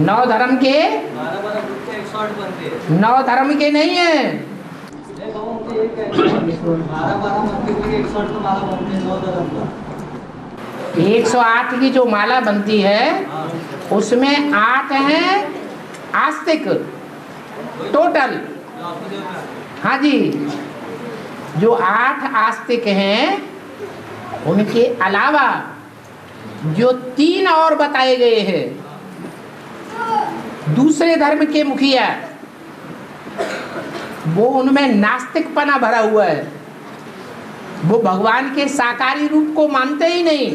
[SPEAKER 2] 9 धर्म के
[SPEAKER 12] 12 ग्रुप के 108 बनते हैं।
[SPEAKER 2] 9 धर्म के नहीं है।
[SPEAKER 12] देखो हम तो ये कहते हैं 12 मंदिर के 108 तो माला बनते हैं 9 धर्म का।
[SPEAKER 2] 108 की जो माला बनती है उसमें 8 हैं आस्तिक टोटल। हाँ जी, जो 8 आस्तिक हैं उनके अलावा जो 3 और बताए गए हैं दूसरे धर्म के मुखिया, वो उनमें नास्तिकपना भरा हुआ है। वो भगवान के साकारी रूप को मानते ही नहीं।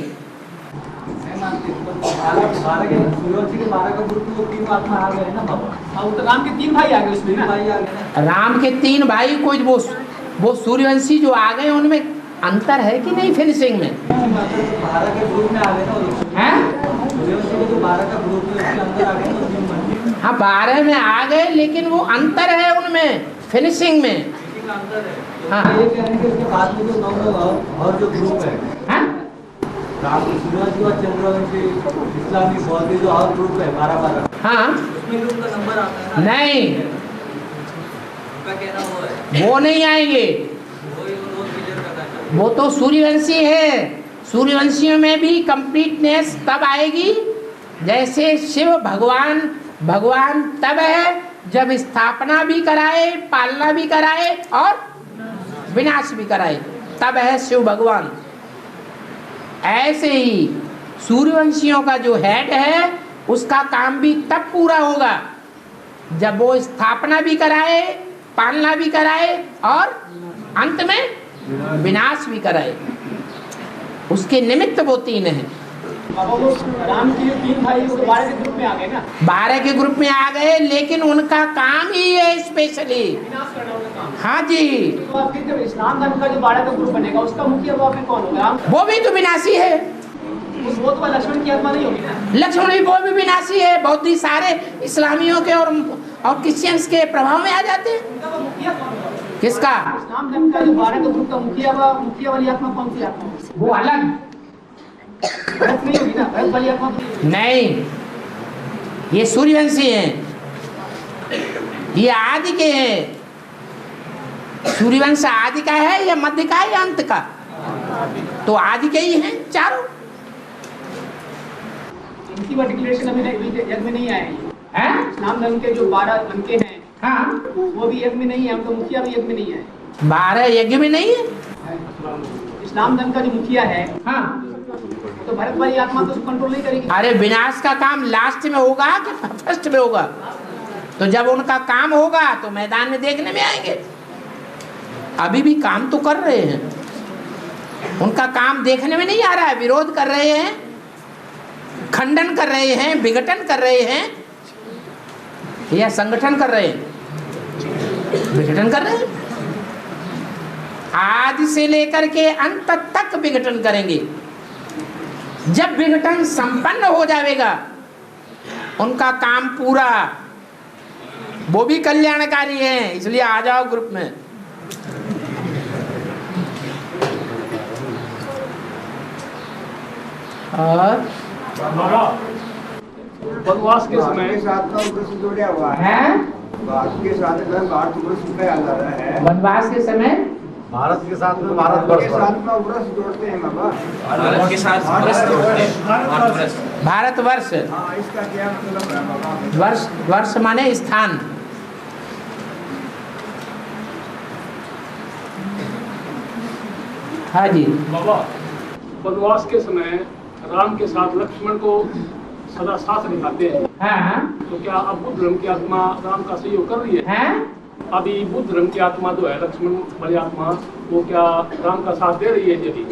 [SPEAKER 12] सूर्यवंशी के 12 का ग्रुप में 3 आत्मा आ गए ना बाबा।
[SPEAKER 11] हाँ, तो राम के 3 भाई आ गए उसमें ना।
[SPEAKER 12] भाई आ गए ना।
[SPEAKER 2] राम के 3 भाई कोई वो सूर्यवंशी जो आ गए उनमें अंतर है कि नहीं फिनिशिंग में?
[SPEAKER 12] 12 के ग्रुप में आ गए ना।
[SPEAKER 2] हैं?
[SPEAKER 12] सूर्यवंशी के जो 12 का ग्रुप है उसके अंदर आ गए ना।
[SPEAKER 2] हाँ 12 में आ गए, लेकिन वो अंतर है उनमें फिनिशिंग में। हाँ
[SPEAKER 12] ये कह रहे हैं कि उसके बाद में जो 9 और जो ग्रुप है, राम सूर्यवंशी और चंद्रवंशी इस्लामी बौद्ध जो और ग्रुप है 12-12,
[SPEAKER 2] हाँ
[SPEAKER 12] उसमें भी उनका नंबर आता है ना।
[SPEAKER 2] नहीं,
[SPEAKER 12] उनका कहना
[SPEAKER 2] वो नहीं आएंगे। वो तो सूर्यवंशी है। सूर्यवंशियों में भी कंप्लीटनेस तब आएगी जैसे शिव भगवान तब है जब स्थापना भी कराए, पालना भी कराए और विनाश भी कराए, तब है शिव भगवान। ऐसे ही सूर्यवंशियों का जो हेड है उसका काम भी तब पूरा होगा जब वो स्थापना भी कराए, पालना भी कराए और अंत में विनाश भी कराए। उसके निमित्त वो 3 हैं।
[SPEAKER 11] बाबा वो राम के 3 भाई 12 के ग्रुप में आ गए ना।
[SPEAKER 2] 12 के ग्रुप में आ गए, लेकिन उनका काम ही है स्पेशली। हाँ जी,
[SPEAKER 11] तो आपके जब इस्लाम धर्म का जो 12 का ग्रुप बनेगा उसका मुखिया वो कौन होगा?
[SPEAKER 2] वो भी तो विनाशी है।
[SPEAKER 11] वो तो लक्ष्मण की आत्मा नहीं होगी ना।
[SPEAKER 2] लक्ष्मण भी वो भी विनाशी है। बहुत ही सारे इस्लामियों के और क्रिश्चियंस के प्रभाव में आ जाते हैं। किसका?
[SPEAKER 11] इस्लाम धर्म का जो 12 का ग्रुप का मुखिया वाली आत्मा कौन सी आत्मा?
[SPEAKER 2] वो अलग
[SPEAKER 11] नहीं होगी ना। भरत वाली आत्मा
[SPEAKER 2] नहीं, ये सूर्यवंशी हैं, ये आदि के हैं। सूर्यवंश आदि का है या मध्य का है या अंत का? तो आदि के ही हैं चारों।
[SPEAKER 11] इनकी डिक्लेरेशन अभी यज्ञ में नहीं आए हैं। इस्लाम धर्म के जो 12 बनके हैं, हाँ, वो भी यज्ञ में नहीं है। उनका मुखिया भी यज्ञ में नहीं है।
[SPEAKER 2] 12 यज्ञ में नहीं है।
[SPEAKER 11] इस्लाम धर्म का जो मुखिया है,
[SPEAKER 2] हाँ,
[SPEAKER 11] तो भरत वाली आत्मा तो उसको कंट्रोल नहीं करेगी।
[SPEAKER 2] अरे विनाश का काम लास्ट में होगा कि फर्स्ट में होगा? तो जब उनका काम होगा तो मैदान में देखने में आएंगे। अभी भी काम तो कर रहे हैं, उनका काम देखने में नहीं आ रहा है। विरोध कर रहे हैं, खंडन कर रहे हैं, विघटन कर रहे हैं या संगठन कर रहे हैं? विघटन कर रहे हैं। आदि से लेकर के अंत तक विघटन करेंगे। जब विघटन संपन्न हो जाएगा उनका काम पूरा, वो भी कल्याणकारी है, इसलिए आ जाओ ग्रुप में। और
[SPEAKER 5] वनवास के समय
[SPEAKER 1] के साथ में उग्र से जोड़ा हुआ
[SPEAKER 2] है,
[SPEAKER 1] भारत के साथ में भारत उग्र से जुड़ा जा रहा है।
[SPEAKER 2] वनवास के समय
[SPEAKER 12] भारत के साथ में भारत
[SPEAKER 1] के साथ में उग्र से जोड़ते हैं बाबा।
[SPEAKER 3] भारत के साथ जोड़ते हैं
[SPEAKER 2] भारतवर्ष।
[SPEAKER 1] हाँ, इसका क्या मतलब है बाबा?
[SPEAKER 2] वर्ष, वर्ष माने स्थान। हाँ जी
[SPEAKER 5] बाबा, वनवास के समय राम के साथ लक्ष्मण को सदा साथ दिखाते हैं।
[SPEAKER 2] हाँ।
[SPEAKER 5] तो क्या अब बुद्ध धर्म की आत्मा राम का सहयोग कर रही है?
[SPEAKER 2] हैं?
[SPEAKER 5] अभी बुद्ध धर्म की आत्मा जो है, लक्ष्मण वाली आत्मा, वो क्या राम का साथ दे रही है? यदि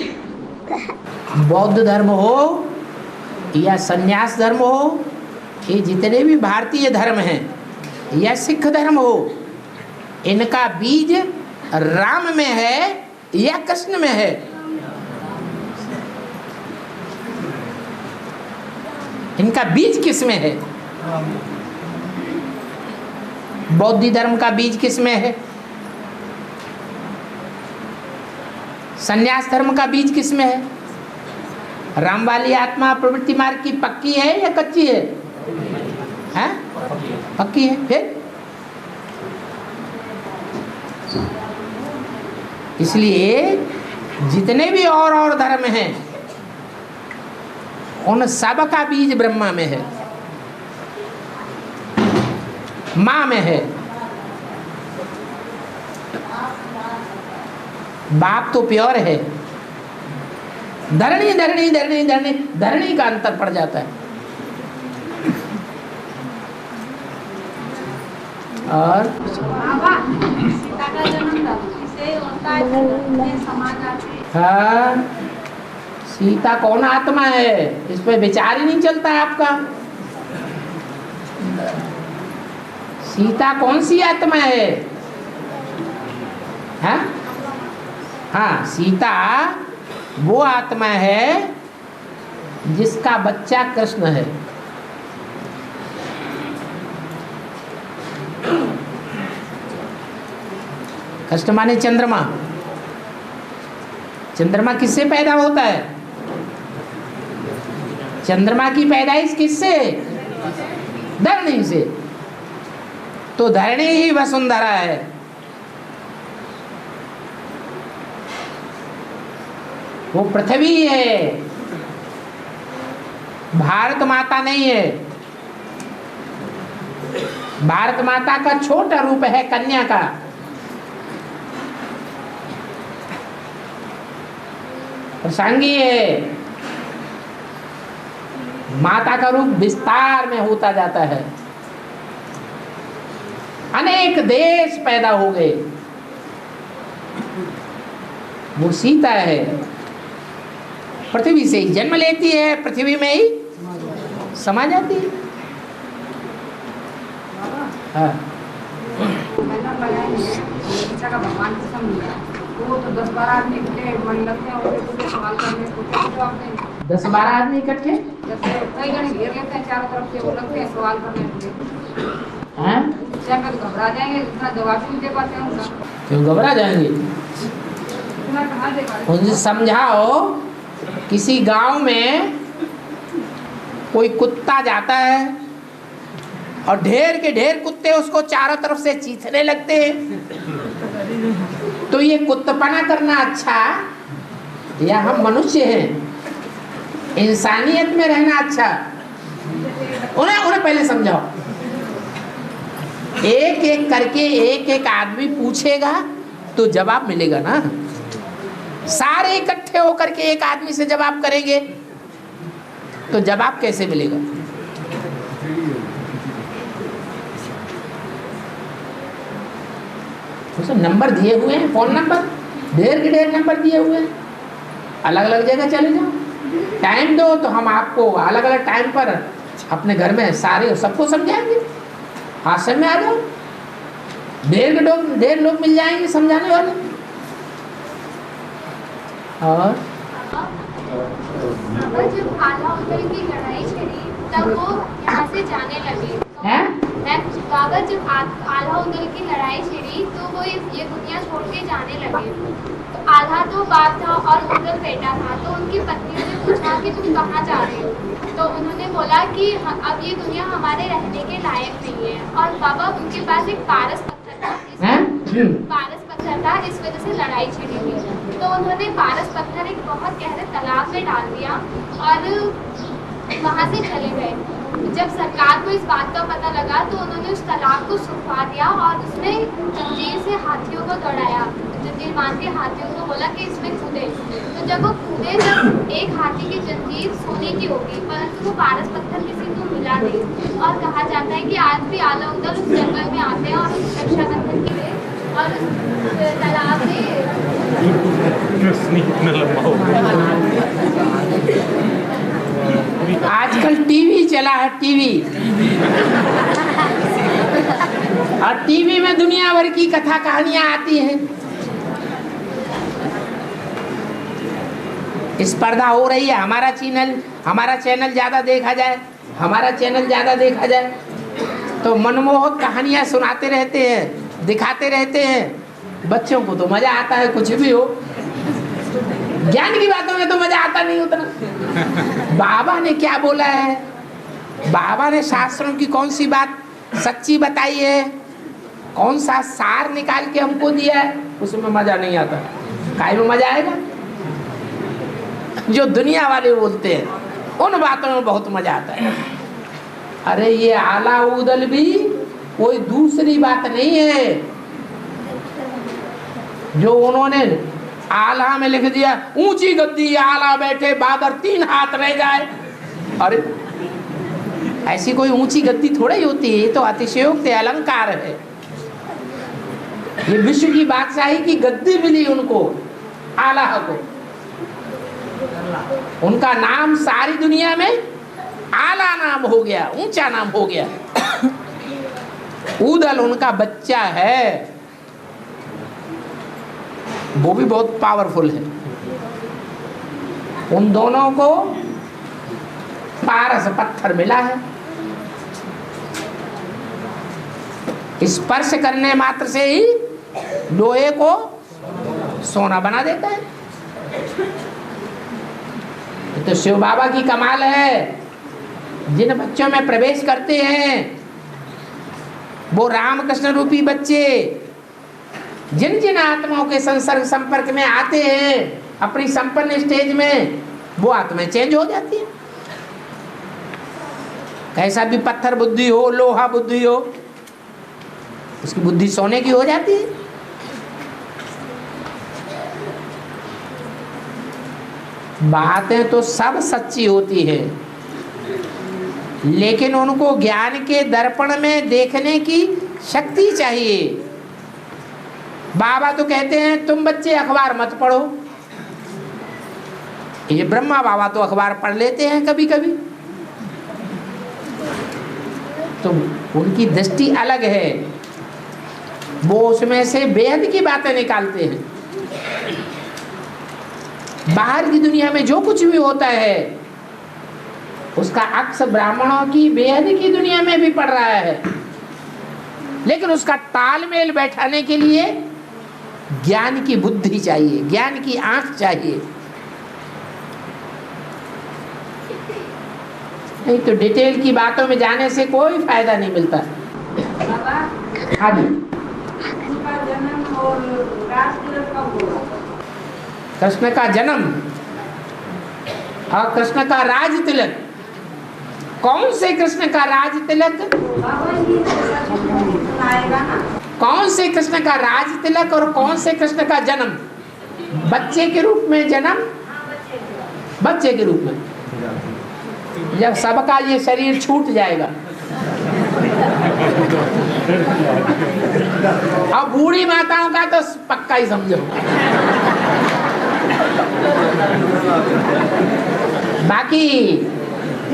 [SPEAKER 2] बौद्ध धर्म हो या संन्यास धर्म हो, ये जितने भी भारतीय धर्म हैं या सिख धर्म हो, इनका बीज राम में है या कृष्ण में है? इनका बीज किस में है? बौद्ध धर्म का बीज किस में है? संन्यास धर्म का बीज किस में है? राम वाली आत्मा प्रवृत्ति मार्ग की पक्की है या कच्ची है? हैं? पक्की है। फिर इसलिए जितने भी और धर्म हैं, उन सब का बीज ब्रह्मा में है, मां में है। बाप तो प्योर है, धरणी धरणी धरणी धरणी धरणी का अंतर पड़ जाता है। और
[SPEAKER 8] सीता का जन्म था, इसे होता है समाज आते।
[SPEAKER 2] हाँ, सीता कौन आत्मा है, इस पे विचार ही नहीं चलता है आपका। सीता कौन सी आत्मा है? हाँ? हाँ, सीता वो आत्मा है जिसका बच्चा कृष्ण है। कृष्ण माने चंद्रमा। चंद्रमा किससे पैदा होता है? चंद्रमा की पैदाइश किससे? धरणी से। तो धरणी ही वसुंधरा है। वो पृथ्वी है, भारत माता नहीं है। भारत माता का छोटा रूप है कन्या का। प्रसंगी है, माता का रूप विस्तार में होता जाता है। अनेक देश पैदा हो गए, वो सीता है। पृथ्वी से ही जन्म लेती है, पृथ्वी में ही समा जाती है। हाँ।
[SPEAKER 8] भगवान को समझा, वो तो 10-12 आदमी इकट्ठे मन लगते हैं और तो सवाल करने को जवाब देंगे।
[SPEAKER 2] 10-12 आदमी इकट्ठे
[SPEAKER 8] जैसे कई जने घेर लेते हैं चारों तरफ से, वो लगते हैं सवाल करने के लिए।
[SPEAKER 2] हैं?
[SPEAKER 8] चाहे तो घबरा जाएंगे, इतना जवाब भी नहीं दे पाते हैं उनका।
[SPEAKER 2] क्यों घबरा जाएंगे?
[SPEAKER 8] इतना कहाँ दे पाते?
[SPEAKER 2] उनसे समझाओ, किसी गांव में कोई कुत्ता जाता है और ढेर के ढेर कुत्ते उसको चारों तरफ से चीथने लगते हैं, तो ये कुत्तपना करना अच्छा या हम मनुष्य हैं इंसानियत में रहना अच्छा? उन्हें पहले समझाओ। एक एक करके एक एक आदमी पूछेगा तो जवाब मिलेगा ना। सारे इकट्ठे होकर के एक आदमी से जवाब करेंगे तो जवाब कैसे मिलेगा? उसे नंबर दिए हुए हैं, फोन नंबर ढेर के ढेर नंबर दिए हुए हैं। अलग अलग जगह चले जाओ, टाइम दो तो हम आपको अलग अलग टाइम पर अपने घर में सारे सबको समझाएंगे। आश्रम में आ जाओ, ढेर लोग मिल जाएंगे समझाने वाले। और
[SPEAKER 13] बाबा जब आला उदल की लड़ाई छिड़ी तब वो यहाँ से जाने लगे। बाबा जब आला उदल की लड़ाई छिड़ी तो वो ये दुनिया छोड़ के जाने लगे। तो आधा तो बाप था और उदल बेटा था। तो उनकी पत्नी ने पूछा कि तुम कहाँ जा रहे हो? तो उन्होंने बोला कि अब ये दुनिया हमारे रहने के लायक नहीं है। और बाबा उनके पास एक पारस पत्थर था, इस वजह से लड़ाई छिड़ी हुई। तो उन्होंने पारस पत्थर एक बहुत गहरे तालाब में डाल दिया और वहाँ से चले गए। जब सरकार को इस बात का पता लगा तो उन्होंने उस तालाब को सुखवा दिया और उसमें जंजीर से हाथियों को दौड़ाया। जंजीर बांध के हाथियों को बोला कि इसमें कूदे। तो जब वो कूदे तब एक हाथी की जंजीर सोने की होगी, परंतु वो पारस पत्थर किसी को मिला नहीं। और कहा जाता है कि आज भी आला उदल उस जंगल में आते हैं और उस रक्षाबंधन के लिए और उस तालाब में
[SPEAKER 2] आजकल टीवी चला है, टीवी। और टीवी में दुनिया भर की कथा कहानियां आती हैं। स्पर्धा हो रही है, हमारा चैनल ज्यादा देखा जाए, तो मनमोहक कहानियां सुनाते रहते हैं, दिखाते रहते हैं। बच्चों को तो मजा आता है, कुछ भी हो। ज्ञान की बातों में तो मजा आता नहीं उतना। बाबा ने क्या बोला है? बाबा ने शास्त्रों की कौन सी बात सच्ची बताई है, कौन सा सार निकाल के हमको दिया है, उसमें मजा नहीं आता। काय में मजा आएगा? जो दुनिया वाले बोलते हैं उन बातों में बहुत मजा आता है। अरे ये आला उदल भी कोई दूसरी बात नहीं है जो उन्होंने आला में लिख दिया, ऊंची गद्दी आला बैठे बादर 3 हाथ रह जाए। अरे ऐसी कोई ऊंची गद्दी थोड़ा ही होती है, तो अतिशयोक्ति अलंकार है। ये विश्व की बादशाही की गद्दी मिली उनको, आला को। उनका नाम सारी दुनिया में आला नाम हो गया, ऊंचा नाम हो गया। उदल उनका बच्चा है, वो भी बहुत पावरफुल है। उन दोनों को पारस पत्थर मिला है, स्पर्श करने मात्र से ही लोहे को सोना बना देता है। तो शिव बाबा की कमाल है। जिन बच्चों में प्रवेश करते हैं वो रामकृष्ण रूपी बच्चे, जिन जिन आत्माओं के संपर्क में आते हैं अपनी संपन्न स्टेज में, वो आत्माएं चेंज हो जाती है। कैसा भी पत्थर बुद्धि हो, लोहा बुद्धि हो, उसकी बुद्धि सोने की हो जाती है। बातें तो सब सच्ची होती है, लेकिन उनको ज्ञान के दर्पण में देखने की शक्ति चाहिए। बाबा तो कहते हैं तुम बच्चे अखबार मत पढ़ो। ये ब्रह्मा बाबा तो अखबार पढ़ लेते हैं कभी कभी, तो उनकी दृष्टि अलग है। वो उसमें से बेहद की बातें निकालते हैं। बाहर की दुनिया में जो कुछ भी होता है उसका अक्स ब्राह्मणों की बेहद की दुनिया में भी पड़ रहा है, लेकिन उसका तालमेल बैठाने के लिए ज्ञान की बुद्धि चाहिए, ज्ञान की आंख चाहिए। नहीं तो डिटेल की बातों में जाने से कोई फायदा नहीं मिलता। हाँ जी, कृष्ण का जन्म और कृष्ण का राज तिलक। कौन से कृष्ण का राज तिलक? कौन से कृष्ण का राज तिलक और कौन से कृष्ण का जन्म? बच्चे के रूप में जन्म, बच्चे के रूप में। जब सबका ये शरीर छूट जाएगा अब बूढ़ी माताओं का तो पक्का ही समझो। बाकी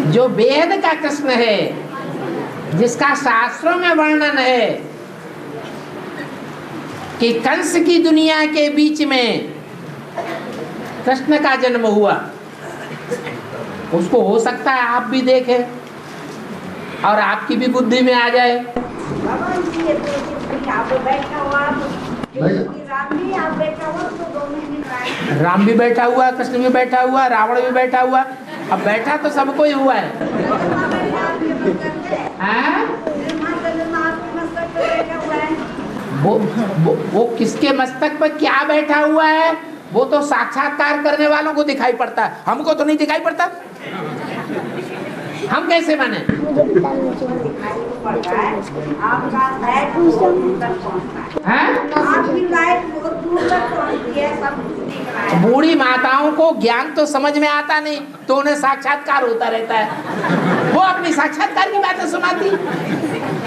[SPEAKER 2] जो वेद का कृष्ण है, जिसका शास्त्रों में वर्णन है कि कंस की दुनिया के बीच में कृष्ण का जन्म हुआ, उसको हो सकता है आप भी देखें और आपकी भी बुद्धि में आ जाए। राम भी बैठा हुआ, कृष्ण भी बैठा हुआ, रावण भी बैठा हुआ। अब बैठा तो सबको ही हुआ है। वो किसके मस्तक पर क्या बैठा हुआ है वो तो साक्षात्कार करने वालों को दिखाई पड़ता है, हमको तो नहीं दिखाई पड़ता। हम कैसे माने? बूढ़ी माताओं को ज्ञान तो समझ में आता नहीं तो उन्हें साक्षात्कार होता रहता है, वो अपनी साक्षात्कार की बातें सुनाती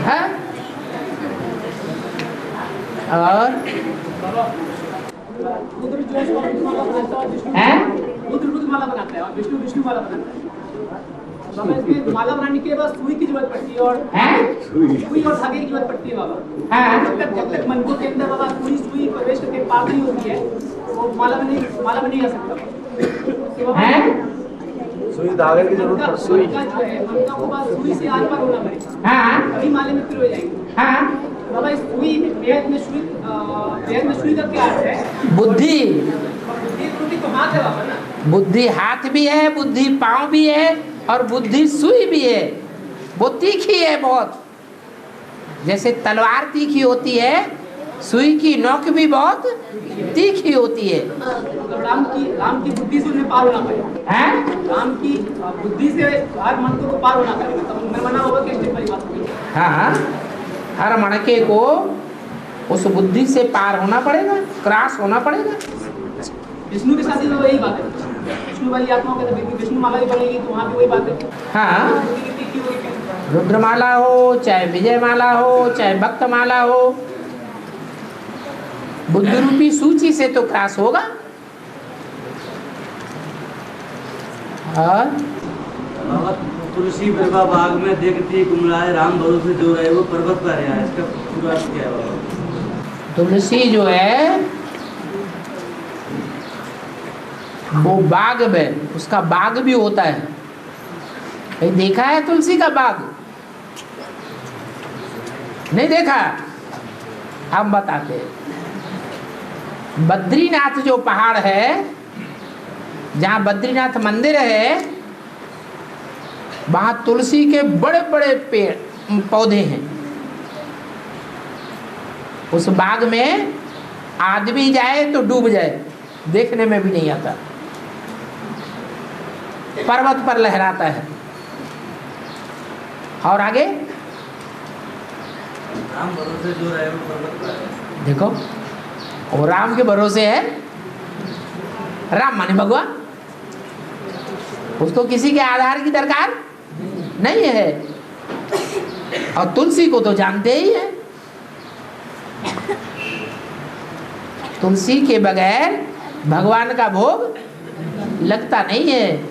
[SPEAKER 2] है। और
[SPEAKER 11] माला बनाता है और विष्णु माला बनाता है। बाबा इसमें माला बनाने के लिए बस सुई की जरूरत पड़ती है और सुई और धागे की जरूरत पड़ती है बाबा। जब तक मन के अंदर बाबा सुई प्रवेश करके पाक नहीं होती है वो माला में नहीं आ सकता।
[SPEAKER 12] सुई धागे की जरूरत पड़ती है।
[SPEAKER 11] सुई का जो है उनका वो बात सुई से आर पार होना पड़ेगा, तभी माले में फिर हो जाएंगे। बाबा इस सुई वेद में सुई का क्या अर्थ है?
[SPEAKER 2] बुद्धि।
[SPEAKER 11] बुद्धि तो हाथ है बाबा ना।
[SPEAKER 2] बुद्धि हाथ भी है, बुद्धि पांव भी है और बुद्धि सुई भी है। वो तीखी है बहुत, जैसे तलवार तीखी होती है, सुई की नोक भी बहुत तीखी होती है।
[SPEAKER 11] राम की बुद्धि से उन्हें पार होना पड़ेगा। राम की बुद्धि से हर मंत्र को पार होना पड़ेगा, तब मैं मना होगा कि वाली बात होगी।
[SPEAKER 2] हाँ, हर मणके को उस बुद्धि से पार होना पड़ेगा, क्रॉस होना पड़ेगा।
[SPEAKER 11] विष्णु के साथ तो वही बात है, विष्णु वाली आत्माओं के विष्णु माला भी बनेगी तो वहाँ भी वही बात है।
[SPEAKER 2] हाँ, रुद्रमाला हो चाहे विजय माला हो चाहे भक्त माला हो, बुद्ध रूपी सूची से तो क्रॉस होगा। और
[SPEAKER 12] तुलसी बिरवा बाग में देखती कुमलाए राम भरोसे जो रहे वो पर्वत पर है, इसका पूरा अर्थ क्या है?
[SPEAKER 2] तुलसी जो है वो बाग में, उसका बाग भी होता है। कहीं देखा है तुलसी का बाग? नहीं देखा? हम बताते हैं। बद्रीनाथ जो पहाड़ है, जहाँ बद्रीनाथ मंदिर है, वहाँ तुलसी के बड़े बड़े पेड़ पौधे हैं। उस बाग में आदमी जाए तो डूब जाए, देखने में भी नहीं आता। पर्वत पर लहराता है। और आगे
[SPEAKER 12] राम भरोसे जो रहे वो पर्वत पर है।
[SPEAKER 2] देखो, वो राम के भरोसे है। राम माने भगवान, उसको किसी के आधार की दरकार नहीं है। और तुलसी को तो जानते ही है, तुलसी के बगैर भगवान का भोग लगता नहीं है।